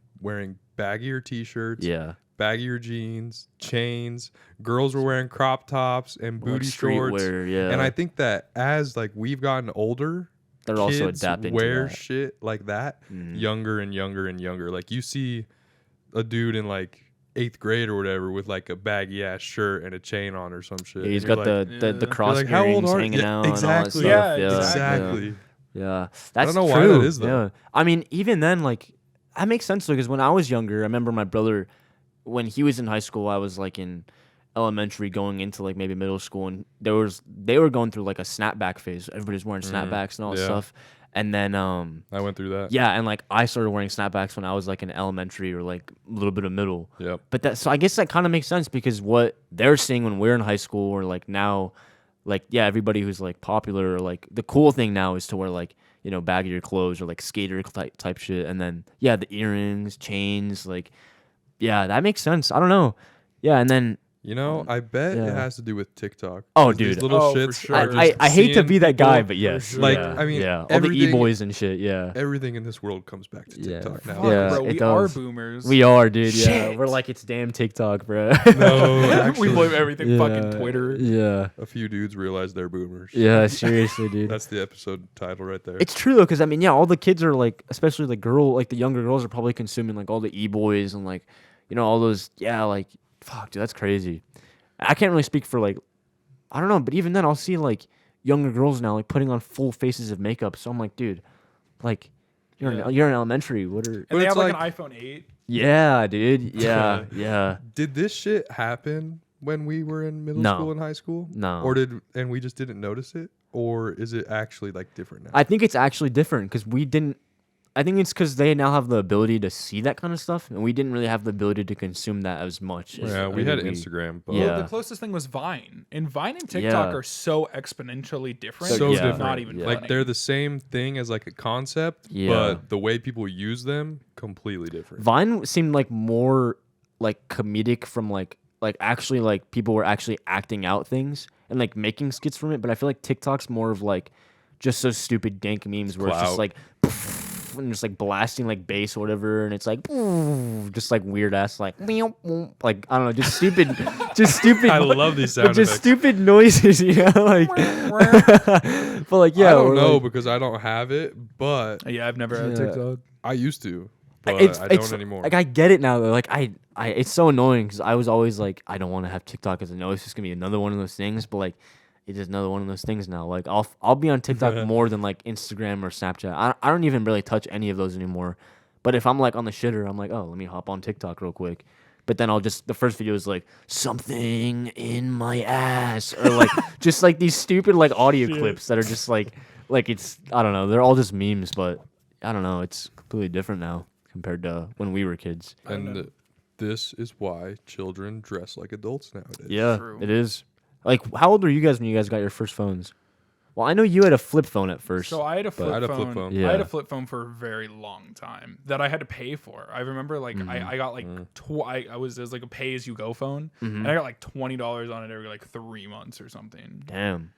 baggier t-shirts, Yeah. baggier jeans, chains. Girls were wearing crop tops and booty Like shorts. streetwear, yeah. And I think that as like we've gotten older, they're also kids adapting wear to that. shit like that younger and younger and younger. Like you see a dude in like 8th grade or whatever with like a baggy ass shirt and a chain on or some shit. Yeah, he's and you're got like, the Yeah. cross like, how old earrings are- hanging yeah, out. exactly. And all that Yeah, stuff. exactly. Yeah, that's know true. why that is, though. Yeah, I mean, even then, like, that makes sense though, because when I was younger, I remember my brother, when he was in high school, I was like in elementary, going into like maybe middle school, and they were going through like a snapback phase. Everybody's wearing snapbacks and all that yeah. stuff, and then I went through that. yeah, and like I started wearing snapbacks when I was like in elementary or like a little bit of middle. Yep. But that, so I guess that kind of makes sense because what they're seeing when we're in high school or like now, like yeah, everybody who's like popular or like the cool thing now is to wear like, you know, baggier clothes or like skater type shit, and then yeah, the earrings, chains, like yeah, that makes sense. I don't know, yeah, and then You know, I bet yeah. it has to do with TikTok. Oh, 'Cause these dude. little Oh, for shits sure. are just I hate to seeing be that guy, people- but yes, sure. Like, yeah, I mean, yeah, all the everything- e-boys and shit, yeah. Everything in this world comes back to Yeah. TikTok now. Fuck, Yeah, bro, it we are does. boomers. We are, dude. Yeah, Shit. we're like it's damn TikTok, bro. No, we actually, blame everything Yeah, fucking Twitter. Yeah, a few dudes realize they're boomers. yeah, seriously, dude. That's the episode title right there. It's true though, because I mean, yeah, all the kids are like, especially the younger girls are probably consuming like all the e-boys and like, you know, all those, yeah, like, fuck, dude, that's crazy. I can't really speak for like, I don't know, but even then, I'll see like younger girls now like putting on full faces of makeup. So I'm like, dude, like, you're Yeah. you're in elementary. What are? And But they it's have like, like- an iPhone 8. Yeah, dude. Yeah, yeah. Did this shit happen when we were in middle No. school and high school? No. Or and we just didn't notice it? Or is it actually like different now? I think it's actually different because we didn't. I think it's because they now have the ability to see that kind of stuff, and we didn't really have the ability to consume that as much. As yeah, we maybe had Instagram, but Yeah. Well, the closest thing was Vine. And Vine and TikTok Yeah. are so exponentially different. So it's different. not even Yeah. funny. like they're the same thing as like a concept, Yeah. but the way people use them completely different. Vine seemed like more like comedic from like like actually like people were actually acting out things and like making skits from it. But I feel like TikTok's more of like just those stupid dank memes where it's just Clout. like and just like blasting like bass or whatever, and it's like just like weird ass like I don't know, just stupid, just stupid. I love these sound but just effects. stupid noises, you know, like. But like yeah, I don't or, know like, because I don't have it, but Yeah, I've never had Yeah. TikTok. I used to. But I it's don't anymore. like I get it now though. Like I it's so annoying because I was always like I don't want to have TikTok because I know it's just gonna be another one of those things. But like it is another one of those things now. Like I'll be on TikTok more than like Instagram or Snapchat. I don't even really touch any of those anymore. But if I'm like on the shitter, I'm like, oh, let me hop on TikTok real quick. But then the first video is like something in my ass or like just like these stupid like audio clips that are just like it's I don't know. They're all just memes, but I don't know. It's completely different now compared to when we were kids. And this is why children dress like adults nowadays. Yeah, True. it is. Like, how old were you guys when you guys got your first phones? Well, I know you had a flip phone at first. So I had a flip I had a phone. flip phone. Yeah. I had a flip phone for a very long time that I had to pay for. I remember like Mm-hmm. I got like I was as like a pay as you go phone, Mm-hmm. and I got like $20 on it every like 3 months or something. Damn.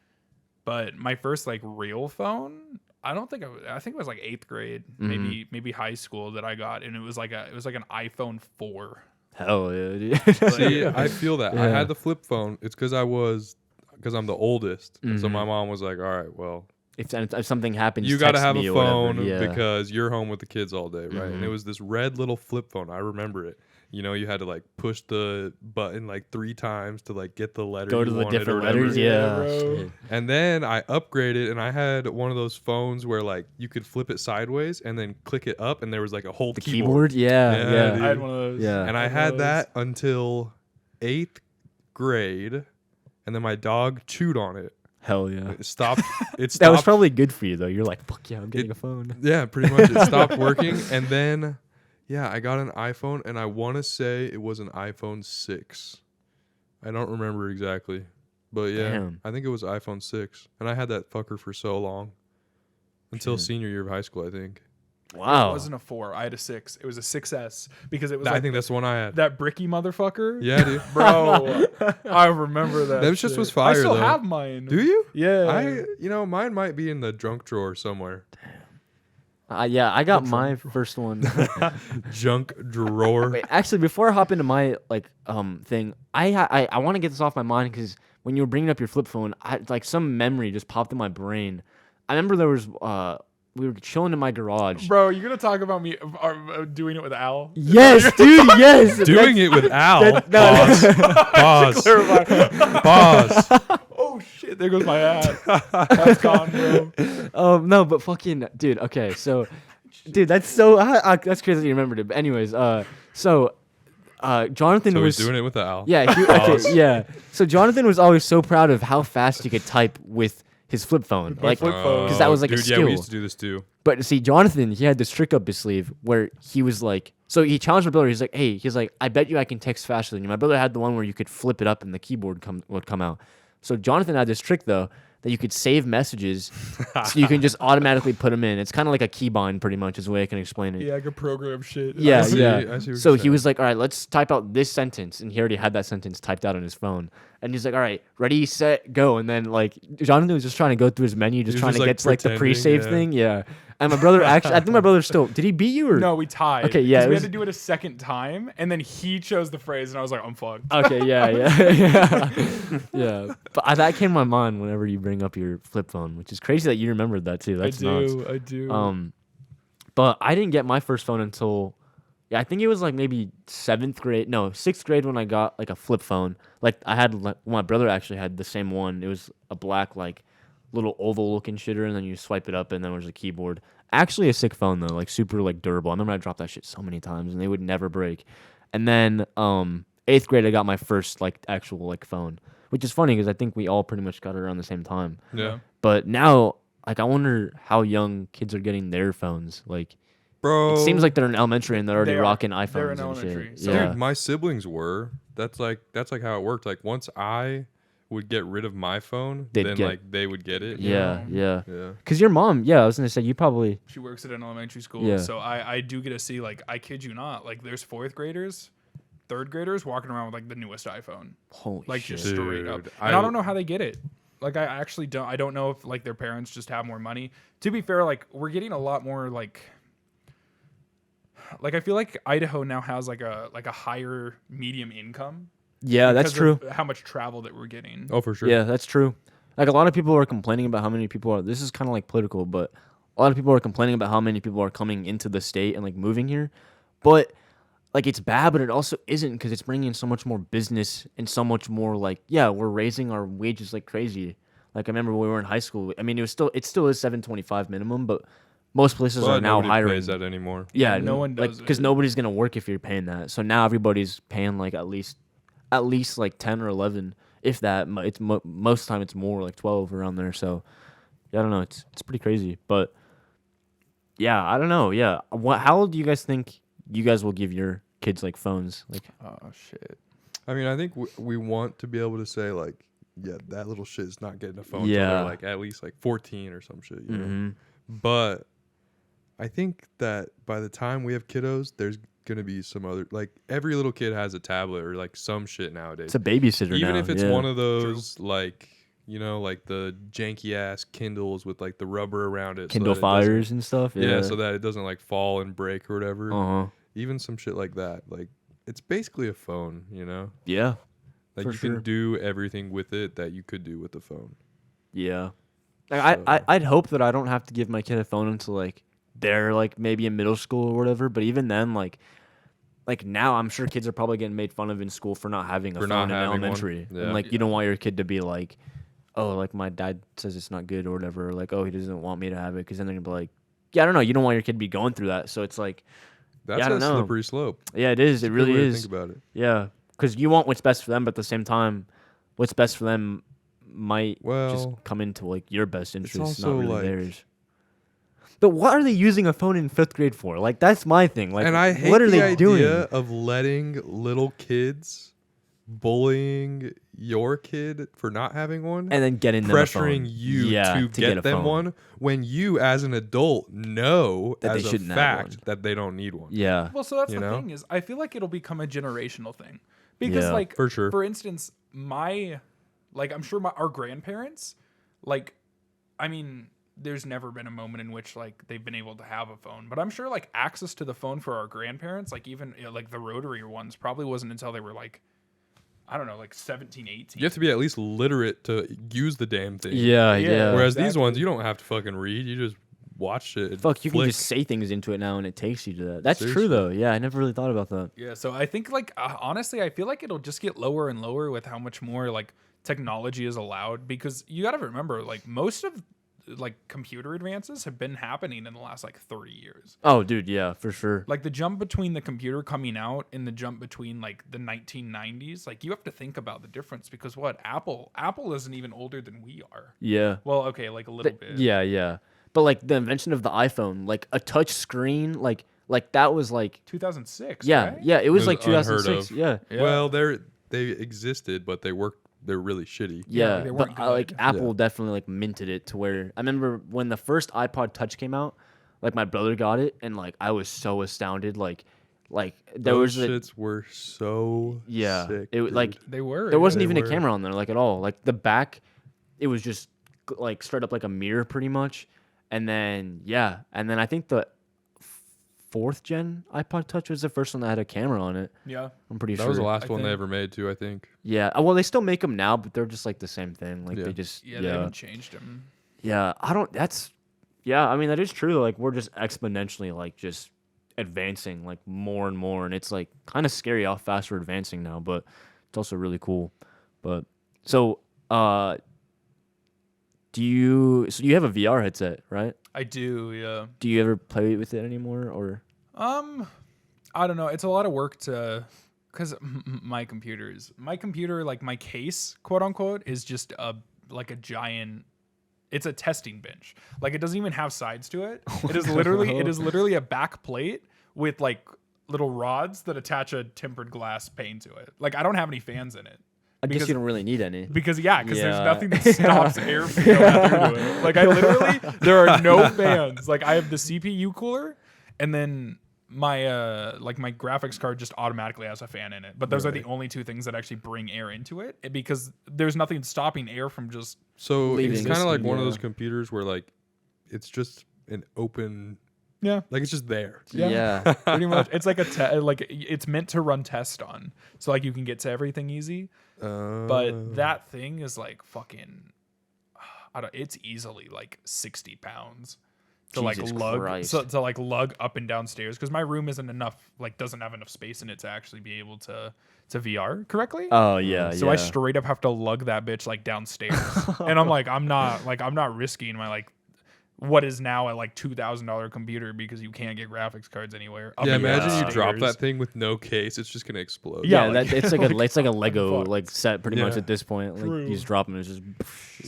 But my first like real phone, I don't think I think it was like 8th grade, Mm-hmm. maybe high school that I got, and it was like an iPhone 4. Hell yeah, dude. See, I feel that. I Yeah. had the flip phone. It's because I'm the oldest. And so my mom was like, all right, well, if something happens, you got to text have me a or whatever. phone Yeah. because you're home with the kids all day, right? And it was this red little flip phone. I remember it. You know, you had to like push the button like 3 times to like get the letter. Go you to the wanted or different whatever. letters. Yeah, Yeah. bro. Shit. And then I upgraded and I had one of those phones where like you could flip it sideways and then click it up and there was like a whole The keyboard. Yeah, Yeah. dude. I had one of those. Yeah. And I had that until 8th grade. And then my dog chewed on it. Hell yeah. It stopped. It stopped. That was probably good for you though. You're like, fuck yeah, I'm getting a phone. Yeah, pretty much. It stopped working. And then, yeah, I got an iPhone, and I want to say it was an iPhone 6. I don't remember exactly. But yeah, Damn. I think it was iPhone 6. And I had that fucker for so long. Until Shit. senior year of high school, I think. It Wow. wasn't a 4. I had a 6. It was a 6S because it was I like think that's the one I had. that bricky motherfucker. Yeah, dude. Bro, I remember that. That just shit. was fire, I still though. have mine. Do you? Yeah. Mine might be in the junk drawer somewhere. Yeah, I got my first one. Junk drawer. Wait, actually, before I hop into my like thing, I want to get this off my mind because when you were bringing up your flip phone, like some memory just popped in my brain. I remember there was we were chilling in my garage. Bro, you gonna talk about me doing it with Al? Yes, dude. Yes. Doing it with Al. that- no. Pause. Clarify. Pause. Oh shit! There goes my ad. That's gone, bro. No, but fucking dude. Okay, so, dude, that's so that's crazy that you remembered it. But anyways, Jonathan So was he's doing it with Al. Yeah, Pause. okay, yeah. So Jonathan was always so proud of how fast he could type with his flip phone, My like flip phone. 'cause that was like a dude, skill. Yeah, we used to do this too. But see, Jonathan, he had this trick up his sleeve where he was like, so he challenged my brother. He's like, hey, I bet you I can text faster than you. My brother had the one where you could flip it up and the keyboard would come out. So Jonathan had this trick though that you could save messages, so you can just automatically put them in. It's kind of like a keybind, pretty much, is the way I can explain it. Yeah, I could program shit. Yeah, I see yeah. what you're So he saying. was like, all right, let's type out this sentence. And he already had that sentence typed out on his phone. And he's like, all right, ready, set, go. And then, like, Jonathan was just trying to go through his menu, just He was trying just, to like, get to, like, the pretending, pre-save yeah. thing. Yeah. And my brother actually, I think my brother still, did he beat you or? No, we tied. Okay, yeah, 'cause it we was- had to do it a second time, and then he chose the phrase, and I was like, I'm fucked. Okay, yeah. Yeah. But that came to my mind whenever you bring up your flip phone, which is crazy that you remembered that too. That's nuts. I do. But I didn't get my first phone until, yeah, I think it was like maybe 6th grade when I got like a flip phone. Like I had, my brother actually had the same one. It was a black like little oval looking shitter, and then you swipe it up, and then there was a keyboard. Actually, a sick phone though, like super like durable. I remember I dropped that shit so many times, and they would never break. And then 8th grade, I got my first like actual like phone, which is funny because I think we all pretty much got it around the same time. Yeah. But now, like, I wonder how young kids are getting their phones. Like, Bro. it seems like they're in elementary and they're already They are. rocking They're iPhones in and elementary. shit. So- Yeah. Dude, my siblings were. That's like how it worked. Like once I would get rid of my phone, They'd then get- like they would get it. Yeah. Yeah. Because your mom, I was going to say, you probably, She works at an elementary school, Yeah. so I do get to see, like, I kid you not, like, there's 4th graders third graders walking around with like the newest iPhone, Holy like shit. just straight up. Dude, And I don't know how they get it. Like I actually don't. I don't know if like their parents just have more money. To be fair, like we're getting a lot more like I feel like Idaho now has like a higher medium income. Yeah, that's because true. of how much travel that we're getting. Oh, for sure. Yeah, that's true. Like a lot of people are complaining about how many people are. This is kind of like political, but a lot of people are complaining about how many people are coming into the state and like moving here. But like it's bad, but it also isn't because it's bringing in so much more business and so much more like we're raising our wages like crazy. Like I remember when we were in high school. I mean, it still is $7.25 minimum, but most places But are now nobody hiring. pays that anymore. Yeah, no one does because it. nobody's gonna work if you're paying that. So now everybody's paying like at least like 10 or 11, if that. It's most of the time it's more like 12 around there. So yeah, I don't know. It's pretty crazy, but yeah, I don't know. Yeah, how old do you guys think you guys will give your kids like phones? Like, Oh shit. I mean, I think we want to be able to say like, yeah, that little shit is not getting a phone. Yeah. Till they're like at least like 14 or some shit. You know. mhm. But I think that by the time we have kiddos, there's gonna be some other like every little kid has a tablet or like some shit nowadays. It's a babysitter Even now. if it's yeah. one of those like like the janky ass Kindles with like the rubber around it, Kindle so that it doesn't- Fires and stuff. Yeah, so that it doesn't like fall and break or whatever. Uh huh. Even some shit like that. Like it's basically a phone, Yeah. Like For you sure. can do everything with it that you could do with the phone. Yeah. Like So- I'd hope that I don't have to give my kid a phone until like they're like maybe in middle school or whatever. But even then, like now, I'm sure kids are probably getting made fun of in school for not having a For phone not in having one. elementary. Yeah. And like you don't want your kid to be like, oh, like my dad says it's not good or whatever. Or like, oh, he doesn't want me to have it, because then they're gonna be like, yeah, I don't know. You don't want your kid to be going through that. So it's like, That's I a don't know. slippery slope. yeah, it is. It Good really way to is. Think about it. Yeah, because you want what's best for them, but at the same time, what's best for them might just Well, come into like your best interest, also, not really like- theirs. But what are they using a phone in 5th grade for? Like that's my thing. Like, and I hate what are the they idea doing? of letting little kids bullying your kid for not having one, And then getting them a phone. pressuring you Yeah, to get a get them phone. one when you, as an adult, know That they as a shouldn't have fact one. that they don't need one. Yeah, Well, so that's You the know? thing is, I feel like it'll become a generational thing, because Yeah. like For sure. for instance, I'm sure our grandparents, like, I mean, there's never been a moment in which like they've been able to have a phone, but I'm sure like access to the phone for our grandparents, like even like the rotary ones, probably wasn't until they were like, I don't know, like 17, 18. You have to be at least literate to use the damn thing. yeah. Yeah. Whereas these Exactly. ones, you don't have to fucking read. You just watch it. and Fuck, you can flick. just say things into it now, and it takes you to that. That's true Seriously. though. Yeah, I never really thought about that. Yeah, so I think like honestly, I feel like it'll just get lower and lower with how much more like technology is allowed, because you got to remember like most of like computer advances have been happening in the last like 30 years. Oh, dude, yeah, for sure. Like the jump between the computer coming out and the jump between like the 1990s, like you have to think about the difference, because what Apple isn't even older than we are. Yeah. Well, okay, like a little bit. Yeah. But like the invention of the iPhone, like a touch screen, like that was like 2006. yeah, right? yeah. It was was like unheard 2006. of. Yeah. Yeah. Well, they existed, but they're really shitty. Yeah, they but weren't like good. Apple definitely like minted it to where I remember when the first iPod Touch came out, like my brother got it and like I was so astounded. Like there Those was a, shits were so yeah, sick, it dude. like They were. there wasn't they even were. a camera on there like at all. Like the back, it was just like straight up like a mirror pretty much, and then I think the 4th gen iPod Touch was the first one that had a camera on it. Yeah. I'm pretty that sure. was the last I one they think- ever made too, I think. Yeah, well they still make them now, but they're just like the same thing. Like Yeah. they just Yeah, they haven't changed them. Yeah, I don't. I mean, that is true. Like, we're just exponentially, like, just advancing, like, more and more. And it's, like, kind of scary how fast we're advancing now, but it's also really cool. But, so you have a VR headset, right? I do, yeah. Do you ever play with it anymore, or? I don't know. It's a lot of work because my computer, like my case, quote unquote, is just a giant. It's a testing bench. Like it doesn't even have sides to it. It is literally a back plate with like little rods that attach a tempered glass pane to it. Like I don't have any fans in it. I guess Because- you don't really need any. Because there's Yeah. nothing that stops air from going through it. Like there are no fans. Like I have the CPU cooler, and then my graphics card just automatically has a fan in it, but those are the only two things that actually bring air into it, because there's nothing stopping air from just So it's Leaving. kind of like one of Yeah. those computers where like it's just an open, yeah like it's just there. Yeah. pretty much. It's like like it's meant to run test on, so like you can get to everything easy, but that thing is like fucking it's easily like 60 pounds to Jesus like lug Christ. to like lug up and down stairs, because my room isn't enough, like doesn't have enough space in it to actually be able to VR correctly. Oh yeah. So I straight up have to lug that bitch like downstairs, and I'm not risking my like what is now a like $2,000 computer because you can't get graphics cards anywhere. Yeah, imagine you stairs. drop that thing with no case. It's just gonna explode. Yeah, Yeah, like- it's like a Lego fuck. like set pretty much Yeah. at this point. Like True. you just drop them, it's just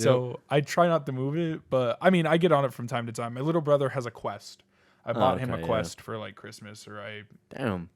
So I try not to move it, but I mean, I get on it from time to time. My little brother has a Quest. I bought him a okay, yeah. Quest for like Christmas, damn.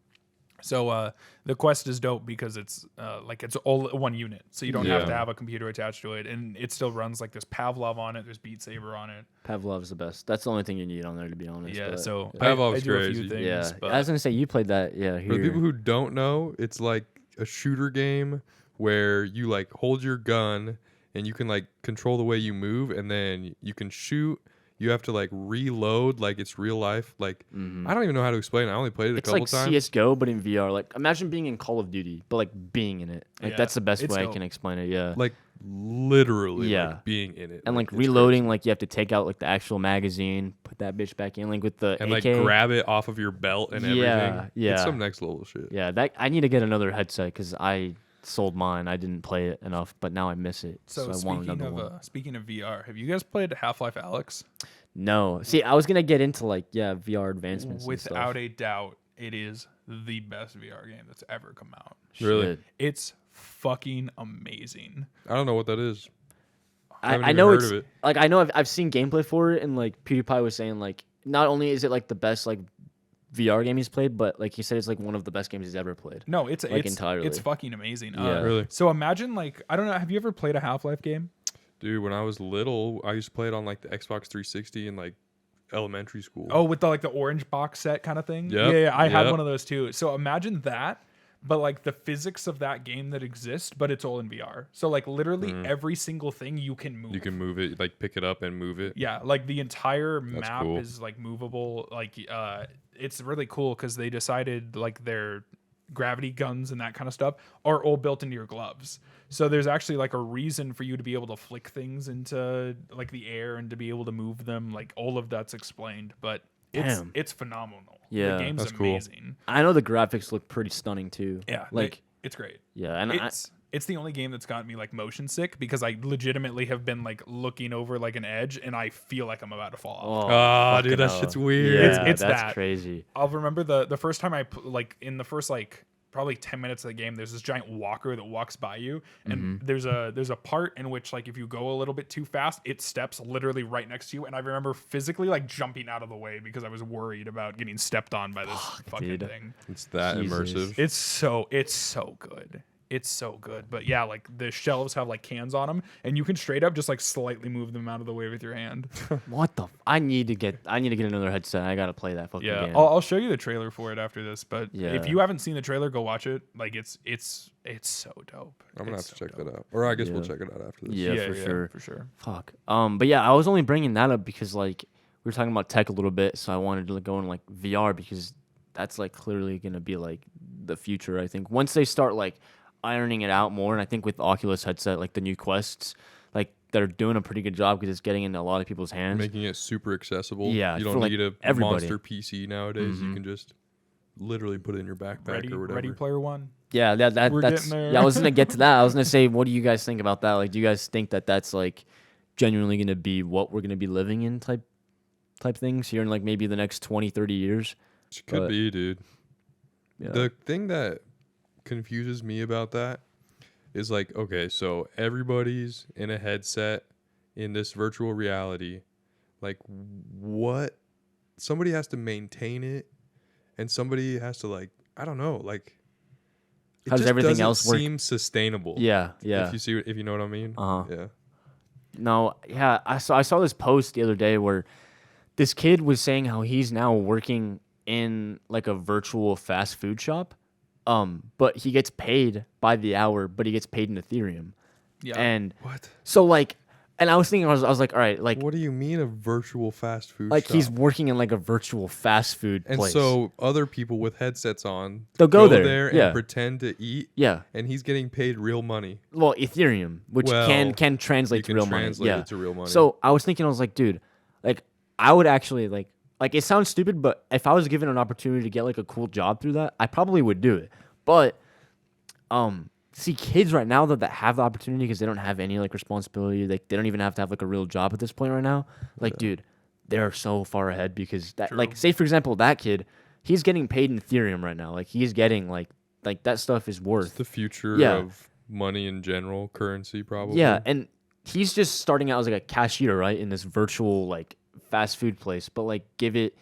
So the Quest is dope because it's like it's all one unit, so you don't have to Yeah. have a computer attached to it, and it still runs like there's Pavlov on it, there's Beat Saber on it. Pavlov's the best. That's the only thing you need on there, to be honest. Yeah, but- so Pavlov's I do a few crazy. things. yeah. but I was gonna say you played that. Yeah, For the here. people who don't know, it's like a shooter game where you like hold your gun and you can like control the way you move, and then you can shoot. You have to like reload like it's real life. Like I don't even know how to explain it. I only played it It's a couple like times. CS:GO, but in VR. Like imagine being in Call of Duty, but like being in it. Like Yeah, that's the best it's way I dope. can explain it. Yeah. Like literally Yeah. like being in it. And like it's reloading, like you have to take out like the actual magazine, put that bitch back in, like with the crazy. And like AK. grab it off of your belt and Yeah, everything. yeah. It's some next level shit. Yeah, that I need to get another headset because I sold mine. I didn't play it enough, but now I miss it. So, I want another one. Speaking of VR, have you guys played Half-Life Alyx? No, see, I was gonna get into like VR advancements. Without a doubt, it is the best VR game that's ever come out. Really? It's fucking amazing. I don't know what that is. haven't I even know heard it's of it. like I know I've seen gameplay for it, and like PewDiePie was saying like not only is it like the best like VR game he's played, but like he said it's like one of the best games he's ever played. No, it's Like, it's entirely. it's fucking amazing. Yeah. Really? So imagine like I don't know. Have you ever played a Half-Life game? Dude, when I was little, I used to play it on like the Xbox 360 in like elementary school. Oh, with the like the orange box set kind of thing. Yep, Yeah, I had yep. one of those too. So imagine that, but like the physics of that game that exists, but it's all in VR. So like literally every single thing you can move. You can move it, like pick it up and move it. Yeah, like the entire map cool. is like movable. Like it's really cool because they decided like their gravity guns and that kind of stuff are all built into your gloves. So there's actually like a reason for you to be able to flick things into like the air and to be able to move them. Like all of that's explained, but Damn. it's phenomenal. Yeah, the game's that's cool. amazing. I know the graphics look pretty stunning too. Yeah, like it's great. yeah, and It's the only game that's gotten me like motion sick because I legitimately have been like looking over like an edge and I feel like I'm about to fall off. Ah, fucking dude, that hell. shit's weird. Yeah, It's that's that. crazy. I'll remember the first time like in the first like probably 10 minutes of the game, there's this giant walker that walks by you, and there's a part in which like if you go a little bit too fast, it steps literally right next to you, and I remember physically like jumping out of the way because I was worried about getting stepped on by this fucking dude. thing. It's that Jesus. immersive. It's so good. It's so good. But yeah, like the shelves have like cans on them, and you can straight up just like slightly move them out of the way with your hand. What the? I need to get another headset. I gotta play that fucking Yeah, game. I'll show you the trailer for it after this. But Yeah. if you haven't seen the trailer, go watch it. Like it's so dope. I'm gonna have It's to so check dope. that out. Or I guess we'll Yeah. check it out after this. Yeah, for sure. for sure. Fuck. But yeah, I was only bringing that up because like we were talking about tech a little bit, so I wanted to go in like VR because that's like clearly gonna be like the future. I think once they start like ironing it out more, and I think with Oculus headset, like the new Quests, like they're doing a pretty good job because it's getting into a lot of people's hands. Making it super accessible. Yeah, You for, don't like, need a everybody. monster PC nowadays. You can just literally put it in your backpack or whatever. Ready Player One. Yeah, that's getting there. yeah. I was gonna get to that. I was gonna say, what do you guys think about that? Like, do you guys think that that's like genuinely gonna be what we're gonna be living in type things here in like maybe the next 20, 30 years? It could But- be, dude. Yeah. The thing that confuses me about that is like, okay, so everybody's in a headset in this virtual reality. Like, what? Somebody has to maintain it, and somebody has to like, I don't know, like. It How does just everything doesn't else work? seem sustainable. Yeah. If you know what I mean. Uh-huh. Yeah. No, yeah, I saw this post the other day where this kid was saying how he's now working in like a virtual fast food shop, but he gets paid by the hour, but he gets paid in Ethereum. Yeah. And What? so like, and I was thinking, I was like, all right, like What do you mean a virtual fast food like shop? he's working in like a virtual fast food And place. so other people with headsets on, They'll go there, and yeah. pretend to eat, yeah, and he's getting paid real money. well, Ethereum, which Well, can translate You to can real translate money. it to real money. So I was thinking, I was like, dude, like I would actually like it sounds stupid, but if I was given an opportunity to get like a cool job through that, I probably would do it. But see, kids right now that have the opportunity because they don't have any like responsibility, like they don't even have to have like a real job at this point right now. Like, dude, they're so far ahead because that, like, say for example, that kid, he's getting paid in Ethereum right now. Like he's getting like that stuff is worth. It's the future Yeah. of money in general, currency probably. Yeah, and he's just starting out as like a cashier, right, in this virtual like fast food place. But like give it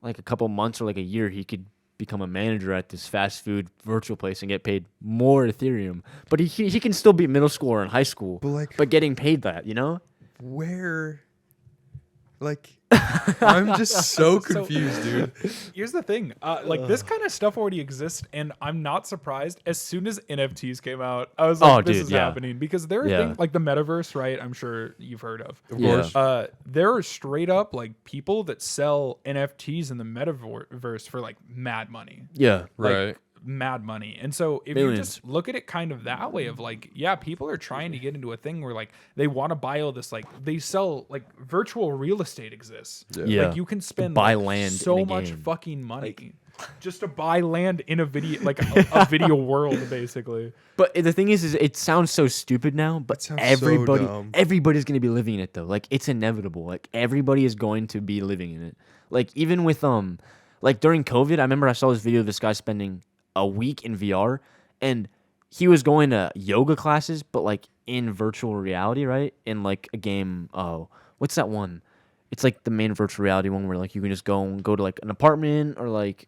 like a couple months or like a year, he could become a manager at this fast food virtual place and get paid more Ethereum. But he can still be middle school or in high school, But getting paid that, you know? where? Like, I'm just so confused, dude. Here's the thing, like this kind of stuff already exists, and I'm not surprised. As soon as NFTs came out, I was like, Oh, this dude, is yeah. happening because there are Yeah. things like the metaverse, right? I'm sure you've heard of. Of Yeah. course. There are straight up like people that sell NFTs in the metaverse for like mad money. Yeah. Like, Right. mad money. And so if you Millions. just look at it kind of that way of like, yeah, people are trying to get into a thing where like they want to buy all this, like they sell like virtual real estate exists. Yeah. Like you can spend buy like, land so in a much game. fucking money just to buy land in a video, like a video world basically. But the thing is it sounds so stupid now, but sounds so dumb. everybody's going to be living in it though. Like it's inevitable. Like everybody is going to be living in it. Like even with like during COVID, I remember I saw this video of this guy spending a week in VR, and he was going to yoga classes, but like in virtual reality, right? In like a game. Oh, what's that one? It's like the main virtual reality one where like you can just go to like an apartment or like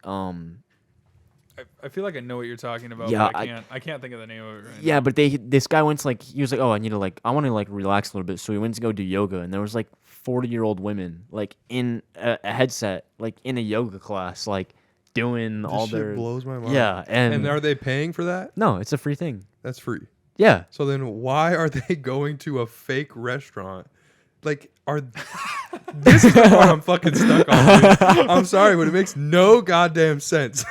I feel like I know what you're talking about. Yeah, but I can't think of the name of it right yeah, now. but this guy went to like he was like, oh, I want to like relax a little bit, so he went to go do yoga, and there was like 40-year-old women like in a headset, like in a yoga class, like doing This all shit their blows my mind. yeah, and And are they paying for that? no, it's a free thing. That's free. Yeah, So then why are they going to a fake restaurant? Like, this is the part I'm fucking stuck on, dude. I'm sorry, but it makes no goddamn sense.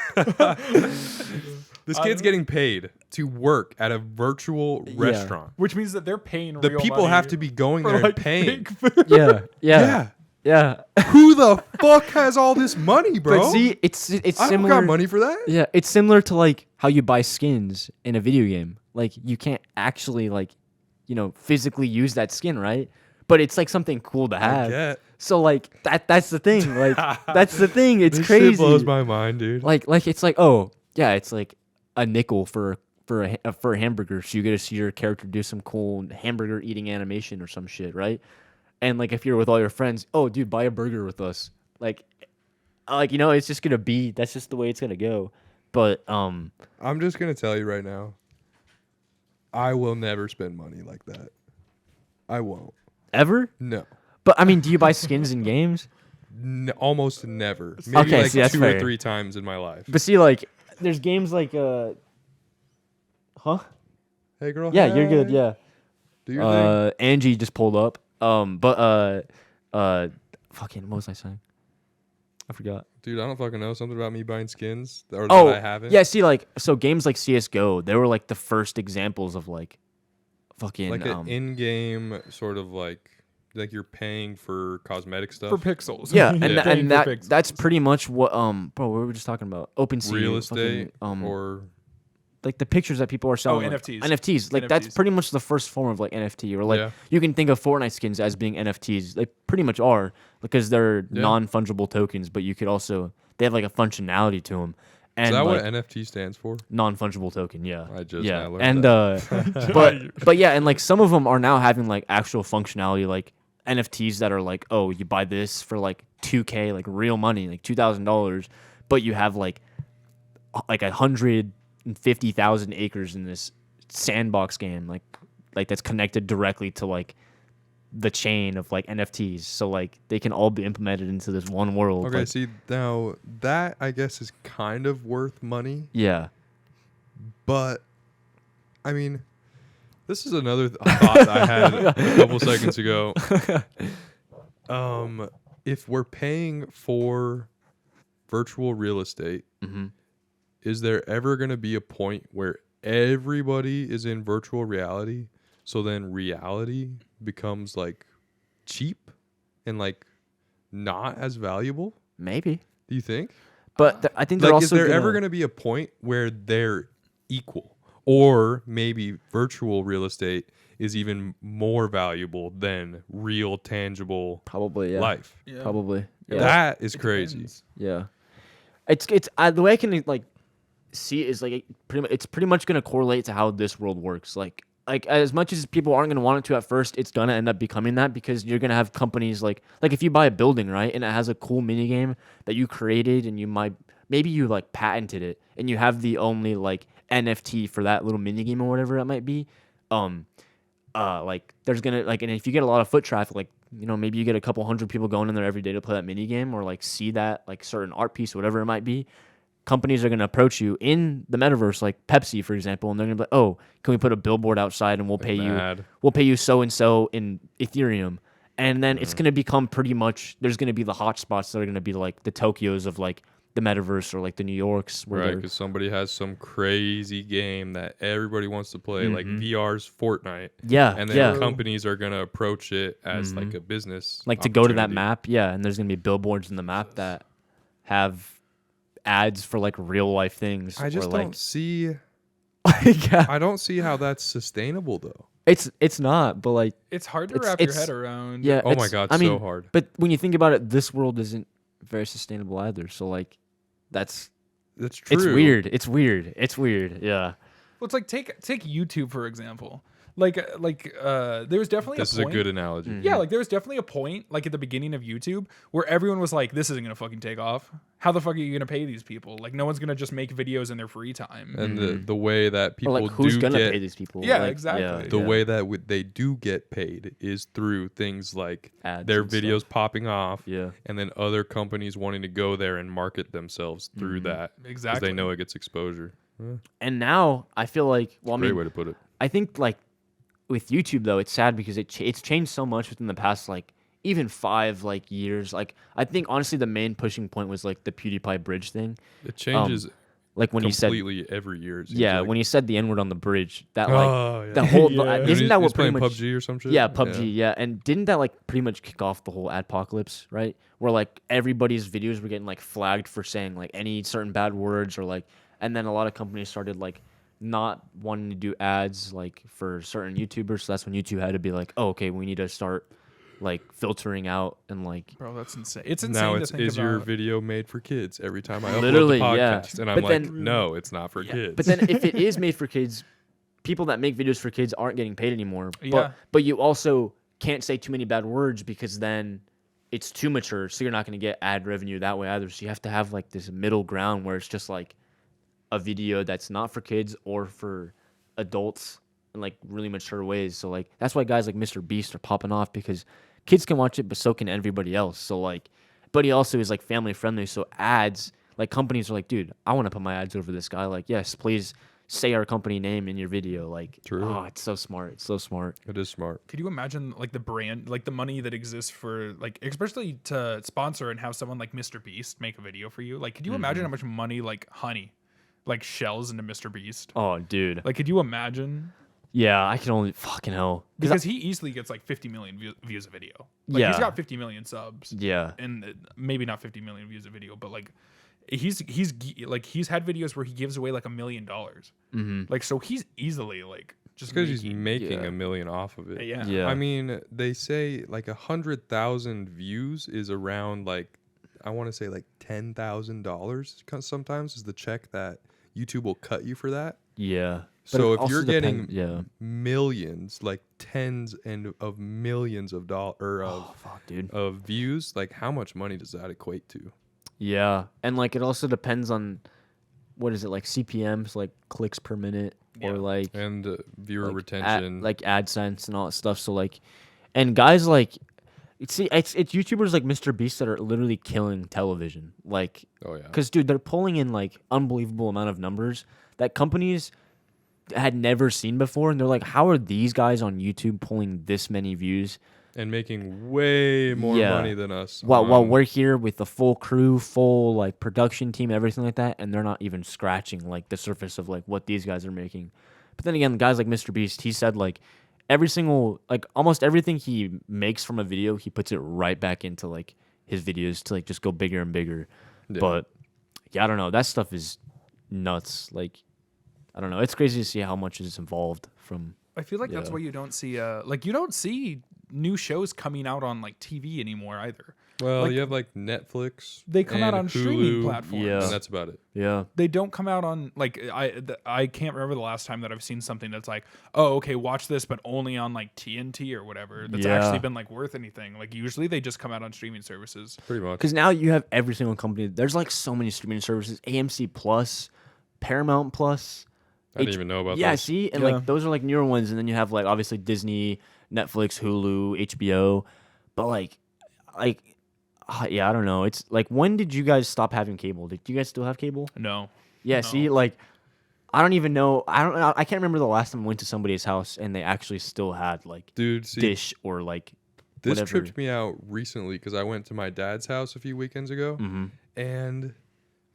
This kid's getting paid to work at a virtual restaurant. Which means that they're paying The real people money have to be going for there like and paying. fake food. yeah, Yeah. yeah. Who the fuck has all this money, bro? But see, it's I don't similar. got money for that. Yeah, it's similar to like how you buy skins in a video game. Like you can't actually like, physically use that skin, right? But it's like something cool to have. get. So like that's the thing. Like that's the thing. It's This crazy. shit blows my mind, dude. like it's like, oh yeah, it's like a nickel for a hamburger, so you get to see your character do some cool hamburger eating animation or some shit, right? And like if you're with all your friends, oh dude, buy a burger with us. Like it's just gonna be, that's just the way it's gonna go. But I'm just gonna tell you right now, I will never spend money like that. I won't. ever? No. But I mean, do you buy skins in games? Almost never. Maybe Okay, like see, that's 2 fair. or 3 times in my life. But see, like there's games like huh? Hey, girl. Yeah, you're good. hey. Yeah. Do your thing. Angie just pulled up. Fucking what was I saying? I forgot. Dude, I don't fucking know. Something about me buying skins or Oh, that I haven't. yeah. See, like so games like CS:GO, they were like the first examples of like fucking Like an in-game sort of like you're paying for cosmetic stuff. for pixels. yeah, You're and paying for pixels. that's pretty much what bro, what were we just talking about? OpenSea, Real fucking, estate or like the pictures that people are selling. like, NFTs. NFTs. Like that's NFTs. pretty much the first form of like NFT, or like Yeah. you can think of Fortnite skins as being NFTs. They pretty much are because they're Yeah. non-fungible tokens, but you could also they have like a functionality to them. is And that like, what NFT stands for? non-fungible token, yeah. I just yeah. now learned And that. but yeah, and like some of them are now having like actual functionality, like NFTs that are like, oh, you buy this for like $2,000, like real money, like $2,000, but you have like 150,000 acres in this sandbox game, like that's connected directly to like the chain of like NFTs, so like they can all be implemented into this one world. Okay, like, see now that I guess is kind of worth money, yeah. but I mean, this is another thought I had a couple seconds ago. If we're paying for virtual real estate, is there ever going to be a point where everybody is in virtual reality? So then reality becomes like cheap and like not as valuable? Maybe. Do you think? But I think they're Like, also is there ever going to be a point where they're equal? Or maybe virtual real estate is even more valuable than real, tangible probably life. Yeah. Probably. Yeah. That is It crazy. depends. Yeah. It's the way I can like see it is like it's pretty much gonna correlate to how this world works. Like as much as people aren't gonna want it to at first, it's gonna end up becoming that because you're gonna have companies like if you buy a building, right, and it has a cool mini game that you created and maybe you like patented it and you have the only like NFT for that little mini game or whatever it might be. Like there's gonna like, and if you get a lot of foot traffic, like, you know, maybe you get a couple hundred people going in there every day to play that mini game or like see that like certain art piece, whatever it might be. Companies are going to approach you in the metaverse, like Pepsi, for example, and they're going to be like, "Oh, can we put a billboard outside and we'll pay you so and so in Ethereum?" And then it's going to become pretty much, there's going to be the hot spots that are going to be like the Tokyos of like the metaverse or like the New Yorks, where Right, because somebody has some crazy game that everybody wants to play, like VR's Fortnite. Yeah, and then yeah. companies are gonna approach it as like a business, like to go to that opportunity. map, yeah, and there's gonna be billboards in the map that have ads for like real life things. I just or, like, don't see. yeah. I don't see how that's sustainable though. It's not, but like It's hard to It's- wrap your it's- head around. yeah. Oh my it's- god, I mean, so hard. But when you think about it, this world isn't very sustainable either. So like, That's true. it's weird. It's weird. It's weird. Yeah. Well, it's like take YouTube for example. There was definitely This a is a point. good analogy. Yeah, like there was definitely a point, like at the beginning of YouTube, where everyone was like, "This isn't gonna fucking take off. How the fuck are you gonna pay these people? Like, no one's gonna just make videos in their free time." And the way that Or people like, who's do gonna get pay these people? Yeah, Like, exactly. the way that they do get paid is through things like Ads their and stuff. videos popping off, Yeah. and then other companies wanting to go there and market themselves through that because Exactly. they know it gets exposure. And now I feel like, well, I Great mean, way to put it. I think like with YouTube though, it's sad because it's changed so much within the past like even 5 like years. Like I think honestly the main pushing point was like the PewDiePie bridge thing. It changes Like when he said, completely every year. it seems yeah, like. when he said the N word on the bridge, that like Oh, yeah. the whole Yeah. Dude, isn't he's- that what he's pretty playing much PUBG or some shit? Yeah, PUBG, yeah. And didn't that like pretty much kick off the whole adpocalypse, right? Where like everybody's videos were getting like flagged for saying like any certain bad words or like, and then a lot of companies started like not wanting to do ads like for certain YouTubers. So that's when YouTube had to be like, oh, okay, we need to start like filtering out and like Bro, that's insane. It's insane Now to it's think is about. your video made for kids every time I upload Literally, the yeah. podcast, and I'm But like, then- no, it's not for kids. But then if it is made for kids, people that make videos for kids aren't getting paid anymore. Yeah. But you also can't say too many bad words because then it's too mature, so you're not going to get ad revenue that way either. So you have to have like this middle ground where it's just like a video that's not for kids or for adults in like really mature ways. So like that's why guys like Mr. Beast are popping off because kids can watch it, but so can everybody else. So like, but he also is like family friendly. So ads, like companies are like, dude, I want to put my ads over this guy. Like, yes, please say our company name in your video. Like, True. oh, it's so smart. It's so smart. It is smart. Could you imagine like the brand, like the money that exists for like, especially to sponsor and have someone like Mr. Beast make a video for you? Like, could you imagine how much money like Honey, like shells into Mr. Beast? Oh, dude. Like, could you imagine? Yeah, I can only fucking hell. Because he easily gets like 50 million views a video. Like, Yeah. he's got 50 million subs, yeah. and maybe not 50 million views a video, but like he's had videos where he gives away like $1 million. Mm-hmm. Like, so he's easily like just Because he's making- making yeah. $1 million off of it. yeah. Yeah. I mean, they say like 100,000 views is around like, I want to say like $10,000. Sometimes is the check that YouTube will cut you for that. Yeah. But So it if also you're getting yeah. millions, like tens of millions of dollars Oh, fuck, dude. of views, like how much money does that equate to? Yeah. And like it also depends on what is it, like CPMs, like clicks per minute, Yeah. or like And viewer like retention. like AdSense and all that stuff. So like, And guys like, it's YouTubers like Mr. Beast that are literally killing television. Like, Oh yeah. because dude, they're pulling in like unbelievable amount of numbers that companies had never seen before, and they're like, how are these guys on YouTube pulling this many views? And making way more Yeah. money than us. While we're here with the full crew, full like production team, everything like that, and they're not even scratching like the surface of like what these guys are making. But then again, guys like Mr. Beast, he said like almost everything he makes from a video, he puts it right back into like his videos to like just go bigger and bigger. Yeah. But yeah, I don't know. That stuff is nuts. Like, I don't know. It's crazy to see how much is involved from. I feel like that's Yeah. why you don't see you don't see new shows coming out on like TV anymore either. Well, like- you have like Netflix. They come out and on streaming Hulu, platforms. Yeah. and that's about it. Yeah. They don't come out on like I can't remember the last time that I've seen something that's like, oh, okay, watch this, but only on like TNT or whatever. That's Yeah. actually been like worth anything. Like usually they just come out on streaming services. Pretty much. Because now you have every single company. There's like so many streaming services: AMC Plus, Paramount Plus. I didn't even know about Yeah, those. see, and Yeah. like those are like newer ones, and then you have like obviously Disney, Netflix, Hulu, HBO. But yeah, I don't know. It's like, when did you guys stop having cable? Did you guys still have cable? No. Yeah, see, like, I don't even know. I can't remember the last time I went to somebody's house and they actually still had like Dude, see, Dish or like this whatever. tripped me out recently because I went to my dad's house a few weekends ago, and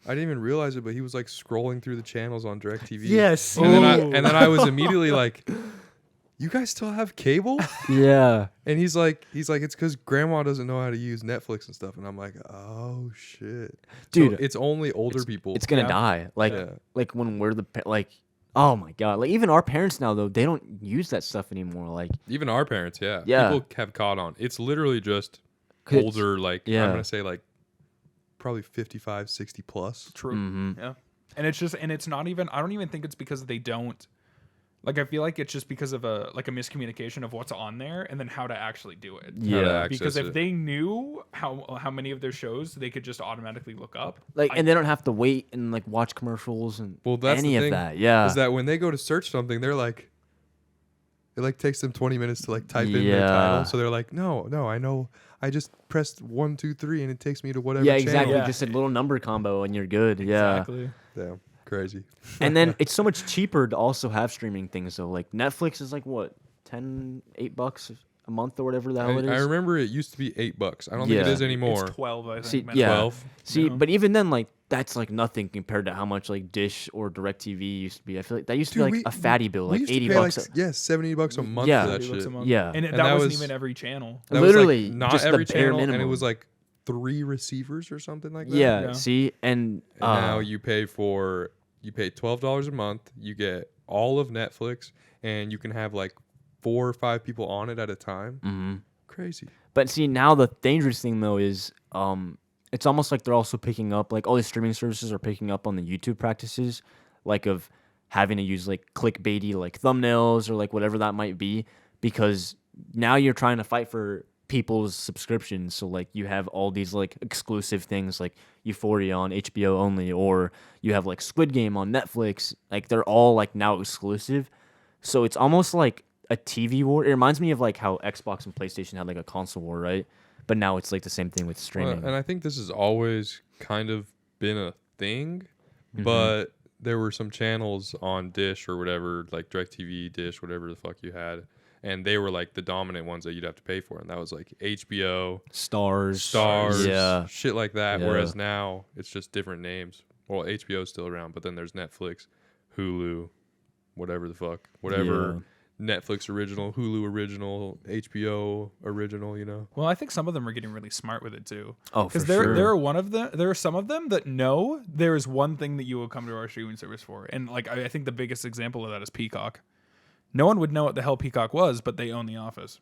I didn't even realize it, but he was like scrolling through the channels on DirecTV. Yes. And then I was immediately like, "You guys still have cable?" Yeah. And he's like, "It's because Grandma doesn't know how to use Netflix and stuff." And I'm like, "Oh shit, Dude, So it's only older people." It's gonna Yeah. die. Like, Yeah. like when we're like, oh my god. Like even our parents now though, they don't use that stuff anymore. Like, Even our parents, yeah. Yeah. People have caught on. It's literally just 'cause it's- older, like yeah. I'm gonna say like probably 55, 60 plus. True. Mhm. Yeah. And it's not even, I don't even think it's because they don't, like, I feel like it's just because of a miscommunication of what's on there and then how to actually do it. How to Yeah. Because access if it. they knew how many of their shows they could just automatically look up. Like, and they don't have to wait and like watch commercials and Well, that's any the of thing, that. Yeah. is that when they go to search something, they're like, it like takes them 20 minutes to like type in their Yeah. title. So they're like, no, I know. I just pressed 1, 2, 3, and it takes me to whatever. Yeah, channel. exactly. Yeah. Just a little number combo and you're good. Yeah. Exactly. Damn, crazy. And then it's so much cheaper to also have streaming things. So like Netflix is like what, $8 a month or whatever the hell it is. I remember it used to be $8. I don't think it Yeah. is anymore. It's 12, I think. See, man. yeah. 12. See, Yeah. but even then, like that's like nothing compared to how much like Dish or DirecTV used to be. I feel like that used to be like a fatty bill, we like used to 80 pay bucks. like, yeah, $70 a month Yeah. for that 30 bucks a shit. month. Yeah. And, And that that wasn't was- even every channel. That was, Literally, like, not just the every bare channel, and it minimum. was like 3 receivers or something like that. yeah, Yeah. See, and And now you pay $12 a month. You get all of Netflix, and you can have like 4 or 5 people on it at a time. mhm. Crazy. But see, now the dangerous thing though is, it's almost like they're also picking up, like all these streaming services are picking up on the YouTube practices, like of having to use like clickbaity like thumbnails or like whatever that might be, because now you're trying to fight for people's subscriptions. So like you have all these like exclusive things like Euphoria on HBO only, or you have like Squid Game on Netflix. Like they're all like now exclusive. So it's almost like a TV war. It reminds me of like how Xbox and PlayStation had like a console war, right? But now it's like the same thing with Well, streaming. and I think this has always kind of been a thing, Mm-hmm. but there were some channels on Dish or whatever, like DirecTV, Dish, whatever the fuck you had, and they were like the dominant ones that you'd have to pay for, and that was like HBO, Stars. Stars, shit like that. Yeah. Whereas now it's just different names. Well, HBO is still around, but then there's Netflix, Hulu, whatever the fuck, whatever. Netflix original, Hulu original, HBO original, you know. Well, I think some of them are getting really smart with it too. Oh, for Because sure. there are some of them that know there is one thing that you will come to our streaming service for, and like I think the biggest example of that is Peacock. No one would know what the hell Peacock was, but they own The Office.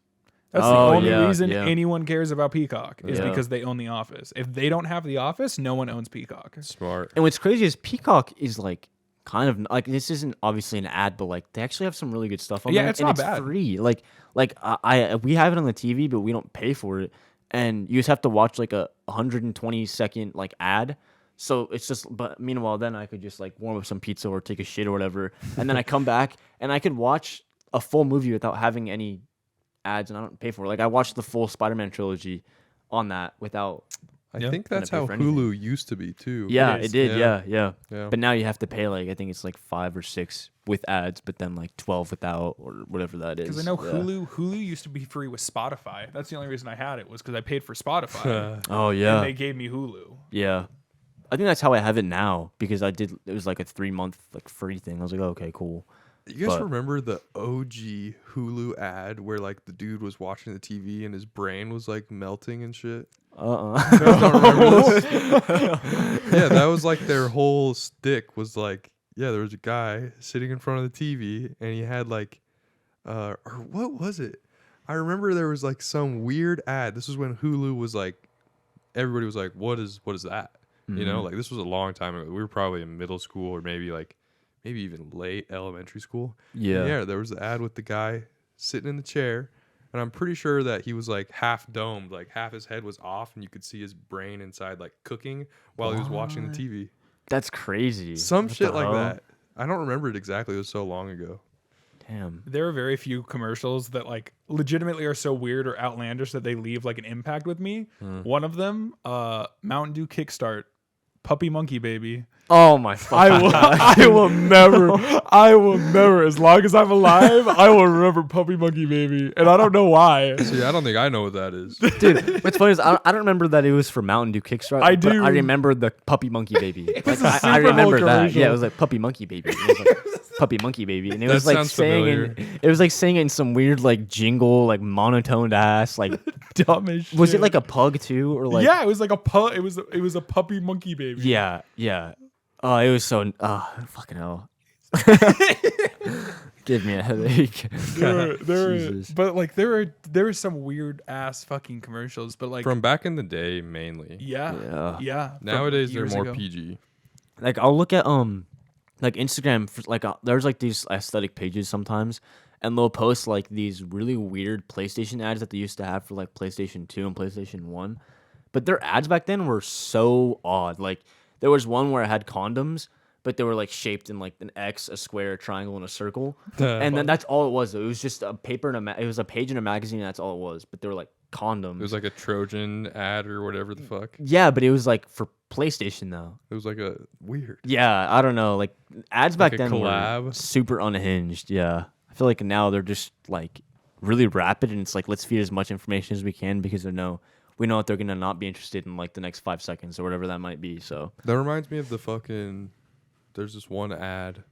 That's the Oh, only yeah, reason yeah. anyone cares about Peacock is Yeah. because they own The Office. If they don't have The Office, no one owns Peacock. Smart. And what's crazy is Peacock is like kind of like, this isn't obviously an ad, but like they actually have some really good stuff on Yeah, there. it's and not it's bad. free. Like we have it on the TV, but we don't pay for it, and you just have to watch like a 120-second like ad. So it's just, but meanwhile, then I could just like warm up some pizza or take a shit or whatever, and then I come back and I could watch a full movie without having any ads and I don't pay for it. Like I watched the full Spider-Man trilogy on that without. I Yeah. think that's pay how for anything. Hulu used to be too. Yeah, is. it did. Yeah. Yeah. But now you have to pay like I think it's like 5 or 6 with ads, but then like 12 without or whatever that is. Because I know Yeah. Hulu used to be free with Spotify. That's the only reason I had it was because I paid for Spotify. Oh And yeah. they gave me Hulu. Yeah. I think that's how I have it now because it was like a 3-month like free thing. I was like, oh, okay, cool. You guys But- remember the OG Hulu ad where like the dude was watching the TV and his brain was like melting and shit? Yeah, that was like their whole stick was like, yeah, there was a guy sitting in front of the TV and he had like, or what was it? I remember there was like some weird ad. This was when Hulu was like, everybody was like, what is that? You know, like this was a long time ago. We were probably in middle school or maybe even late elementary school. And Yeah. yeah, there was the ad with the guy sitting in the chair. And I'm pretty sure that he was like half domed, like half his head was off, and you could see his brain inside like cooking while he was watching the TV. That's crazy. Some What shit the like hell? that. I don't remember it exactly. It was so long ago. Damn. There are very few commercials that like legitimately are so weird or outlandish that they leave like an impact with me. One of them, Mountain Dew Kickstart, Puppy Monkey Baby. Oh my fucking God. I will never, as long as I'm alive, I will remember Puppy Monkey Baby, and I don't know why. See, I don't think I know what that is. Dude, what's funny is I don't remember that it was for Mountain Dew Kickstart. I but do. I remember the Puppy Monkey Baby. Like, was a I Super Bowl remember that. commercial. Yeah, it was like Puppy Monkey Baby. It was like Puppy Monkey Baby, and it That was like sounds saying it was like saying it in some weird like jingle, like monotoned ass. Like, Dumb as shit. was it like a pug too, or like? yeah, it was like it was a Puppy Monkey Baby. Yeah. Oh, it was so. Fucking hell. Give me a headache. Jesus. But like there are some weird ass fucking commercials, but like From back in the day, mainly. yeah. from, Nowadays, like, they're years more ago. PG. Like I'll look at like Instagram for like there's like these aesthetic pages sometimes, and they'll post like these really weird PlayStation ads that they used to have for like PlayStation 2 and PlayStation 1. But their ads back then were so odd. Like there was one where it had condoms, but they were like shaped in like an X, a square, a triangle, and a circle. And then that's all it was. It was just a paper and it was a page in a magazine, and that's all it was. But they were like condoms. It was like a Trojan ad or whatever the fuck. Yeah, but it was like for PlayStation though. It was like a weird. Yeah, I don't know. Like ads back a then were collab? super unhinged. Yeah, I feel like now they're just like really rapid, and it's like let's feed as much information as we can because we know that they're gonna not be interested in like the next 5 seconds or whatever that might be. So That reminds me of the fucking. There's this one ad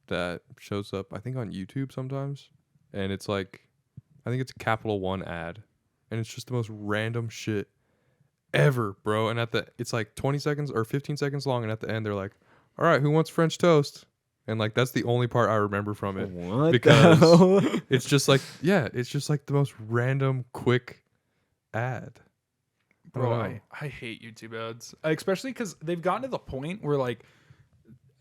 that shows up, I think, on YouTube sometimes, and it's like, I think it's a Capital One ad, and it's just the most random shit ever, bro. And it's like 20 seconds or 15 seconds long, and at the end they're like, "All right, who wants French toast?" And like that's the only part I remember from it what? because the hell? it's just like it's just like the most random quick ad. I don't Bro, know. I hate YouTube ads, especially because they've gotten to the point where like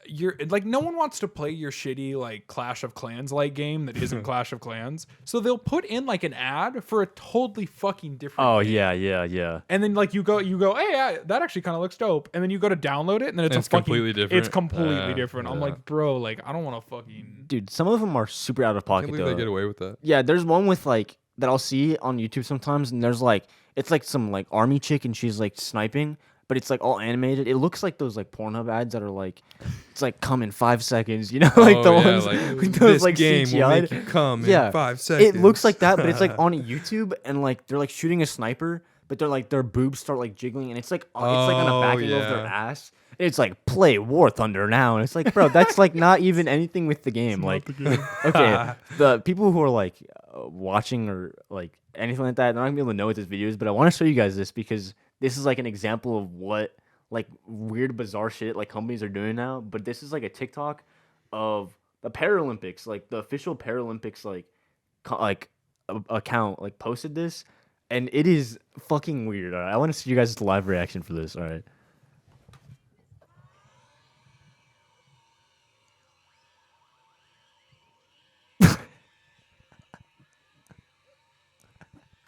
you're like no one wants to play your shitty like Clash of Clans like game that isn't Clash of Clans, so they'll put in like an ad for a totally fucking different. Oh game. yeah. And then like you go, hey, that actually kind of looks dope. And then you go to download it, and then It's completely different. It's completely different. I'm yeah. like, bro, like I don't want to fucking. Dude, some of them are super out of I pocket can't believe though. they get away with that. Yeah, there's one with like that I'll see on YouTube sometimes, and there's like it's like some like army chick, and she's like sniping, but it's like all animated. It looks like those like Pornhub ads that are like, it's like come in 5 seconds, you know, like the ones with those this like game will CGI. make you come Yeah, in 5 seconds. It looks like that, but it's like on YouTube, and like they're like shooting a sniper, but they're like their boobs start like jiggling, and it's like on the Oh, backing of their yeah. ass. It's like play War Thunder now, and it's like, bro, that's like not even anything with the game. Like, okay, the people who are like watching or like anything like that, they're not gonna be able to know what this video is. But I want to show you guys this because this is like an example of what like weird, bizarre shit like companies are doing now. But this is like a TikTok of the Paralympics, like the official Paralympics, like account, like posted this, and it is fucking weird. All right, I want to see you guys' live reaction for this. All right.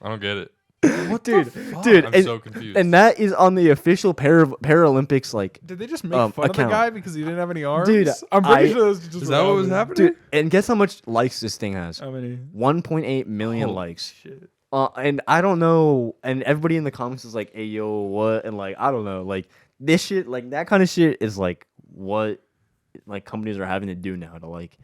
I don't get it. What dude, the fuck? dude, I'm and, so confused. and that is on the official Paralympics, like, Did they just make fun of the account. guy because he didn't have any arms? Dude, I'm pretty I- sure that's just Is that what was happened. happening? dude. And guess how much likes this thing has? How many? 1.8 million Holy likes. Shit. And I don't know. And everybody in the comments is like, "Hey, yo, what?" And like, I don't know. Like this shit, like that kind of shit is like what like companies are having to do now to like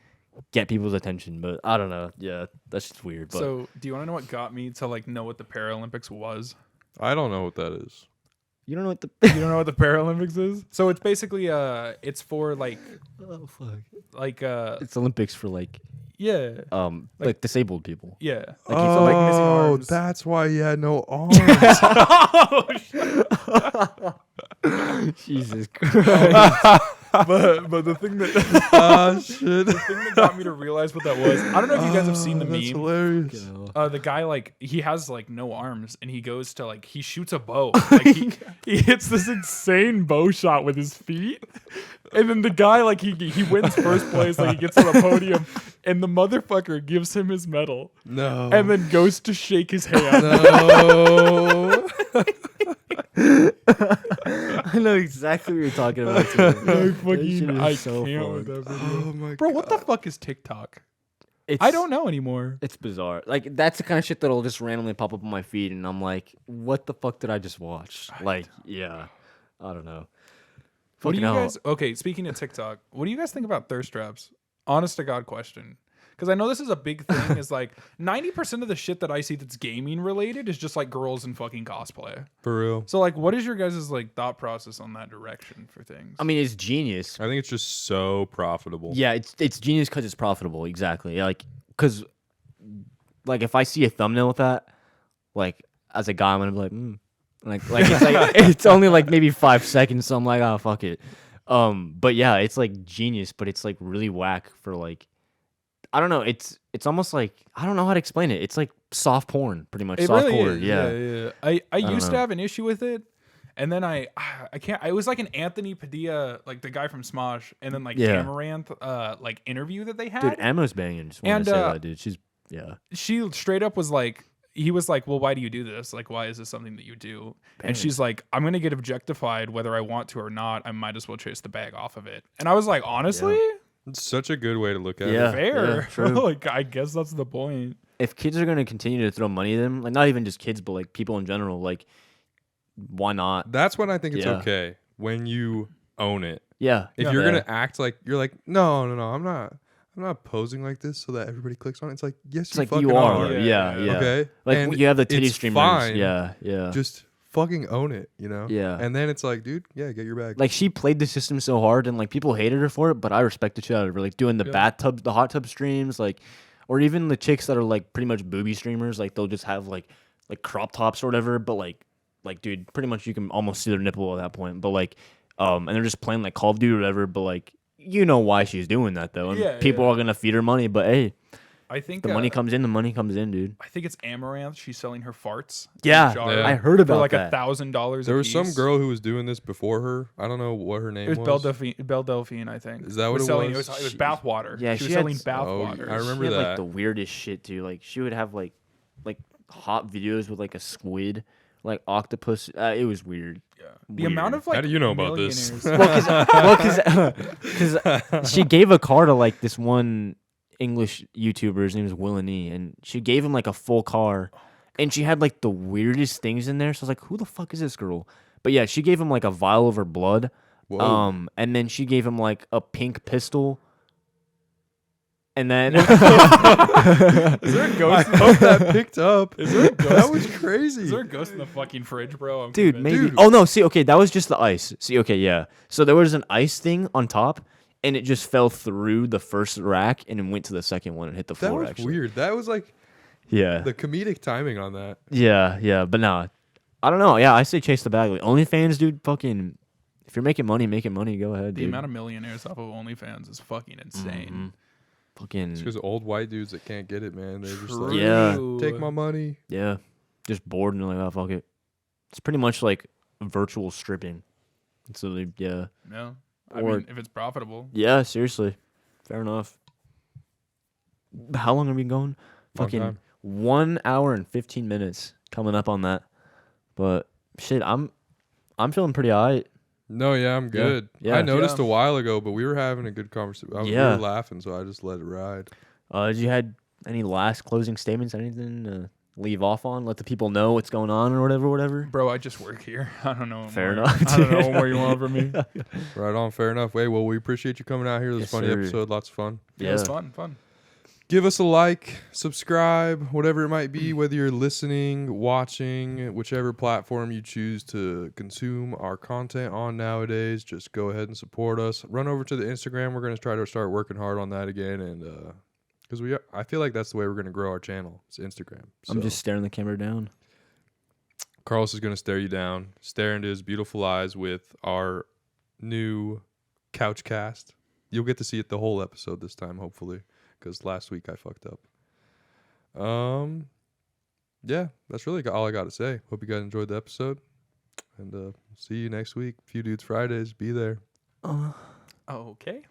get people's attention. But I don't know. Yeah, that's just weird. But So, do you want to know what got me to like know what the Paralympics was? I don't know what that is. you don't know what the You don't know what the Paralympics is? So it's basically it's for like oh fuck. it's It's Olympics for like yeah. like disabled people. Yeah. Like, so, like, missing Oh, arms. that's why he had no arms. Jesus Christ. but the thing that Ah, shit. the thing that got me to realize what that was, I don't know if you guys have seen the That's meme. hilarious. The guy like he has like no arms and he goes to like he shoots a bow. Like he hits this insane bow shot with his feet. And then the guy like he wins first place, like he gets on the podium, and the motherfucker gives him his medal No. and then goes to shake his hand. No. I know exactly what you're talking about. Too. I can't with that video. Oh my Bro, god. what the fuck is TikTok? It's, I don't know anymore. It's bizarre. Like that's the kind of shit that'll just randomly pop up on my feed, and I'm like, "What the fuck did I just watch?" Like, yeah, I don't know. What do Fucking you hell. guys? Okay, speaking of TikTok, what do you guys think about thirst traps? Honest to God question. Because I know this is a big thing. Is like 90% of the shit that I see that's gaming related is just like girls in fucking cosplay. For real. So like, what is your guys' like thought process on that direction for things? I mean, it's genius. I think it's just so profitable. Yeah, it's genius because it's profitable. Exactly. Like, because like if I see a thumbnail with that, like as a guy, I'm gonna be like, like it's like it's only like maybe 5 seconds, so I'm like, oh fuck it. But yeah, it's like genius, but it's like really whack for like. I don't know. It's almost like I don't know how to explain it. It's like soft porn, pretty much. It Soft really core, is. yeah. I used to know. have an issue with it, and then I can't. It was like an Anthony Padilla, like the guy from Smosh, and then like Yeah. Amaranth, like interview that they had. Dude, Ammo's banging. Just want And, to say that, dude. She's yeah. She straight up was like, he was like, well, why do you do this? Like, why is this something that you do? And she's like, I'm gonna get objectified whether I want to or not. I might as well chase the bag off of it. And I was like, honestly, It's such a good way to look at Yeah. it. fair. yeah, true. Like, I guess that's the point. If kids are gonna continue to throw money at them, like not even just kids, but like people in general, like why not? That's when I think it's Yeah. okay. When you own it. Yeah. If Yeah. you're Yeah. gonna act like you're like, no, I'm not posing like this so that everybody clicks on it. It's like, yes, It's you like fucking you are. Yeah, Yeah, yeah. yeah. Okay. Like And you have the titty it's streamers. fine. Yeah. Just fucking own it, you know? Yeah. And then it's like, dude, yeah, get your bag. Like she played the system so hard, and like people hated her for it, but I respect the shit out of her. Like doing the the hot tub streams, like, or even the chicks that are like pretty much booby streamers. Like they'll just have like crop tops or whatever, but like dude, pretty much you can almost see their nipple at that point. But like, and they're just playing like Call of Duty or whatever. But like, you know why she's doing that though, and Yeah, people yeah. are gonna feed her money. But hey, I think the money comes in, dude. I think it's Amaranth. She's selling her farts. in Yeah, a jar Yeah. I heard for about like that. $1,000. There was some girl who was doing this before her. I don't know what her name It was. was Belle Delphine, I think. Is that what was it selling, was? It was bath water. Yeah, she was she had selling s- bath Oh, water. I remember She had, that. like the weirdest shit too. Like she would have like hot videos with like a squid, like octopus. It was weird. The amount of like How do you know about this? millionaires- Because she gave a car to like this one English YouTuber. His name is Willany, and she gave him like a full car, and she had like the weirdest things in there. So I was like, who the fuck is this girl? But yeah, she gave him like a vial of her blood. Whoa. And then she gave him like a pink pistol. And then Is there a ghost? I hope that picked up. Is there a ghost? That was crazy. Is there a ghost in the fucking fridge, bro? I'm dude, convinced. maybe. Dude. Oh no, see, okay, that was just the ice. See, okay, yeah. So there was an ice thing on top, and it just fell through the first rack and it went to the second one and hit the That floor. was actually, weird. That was like yeah, the comedic timing on that. yeah. But nah, I don't know. Yeah, I say chase the bag. Like OnlyFans, dude. Fucking, if you're making money, go ahead, The dude. amount of millionaires off of OnlyFans is fucking insane. Fucking, It's because old white dudes that can't get it, man. They're just like, True. Yeah. take my money. yeah, just bored and they're like, oh fuck it. It's pretty much like virtual stripping. So they, yeah, No, I Or- mean if it's profitable. yeah. Seriously, fair enough. How long have we been going? Long Fucking time. 1 hour and 15 minutes coming up on that. But shit, I'm feeling pretty alright. No, yeah, I'm good. Yeah. I noticed Yeah. a while ago, but we were having a good conversation. We Yeah. were laughing, so I just let it ride. Did you had any last closing statements? Anything to leave off on? Let the people know what's going on or whatever. Bro, I just work here. I don't know. Fair more. enough, I don't know dude. what you want from me. Right on, fair enough. Hey, well, we appreciate you coming out here. This Yes, was a funny sir. episode, lots of fun. Yeah, it was fun. Give us a like, subscribe, whatever it might be, whether you're listening, watching, whichever platform you choose to consume our content on nowadays. Just go ahead and support us. Run over to the Instagram. We're going to try to start working hard on that again, and because I feel like that's the way we're going to grow our channel. It's Instagram. I'm So just staring the camera down. Carlos is going to stare you down, stare into his beautiful eyes with our new couch cast. You'll get to see it the whole episode this time, hopefully, because last week I fucked up. Yeah, that's really all I got to say. Hope you guys enjoyed the episode, and see you next week. Few Dudes Fridays, be there. Okay.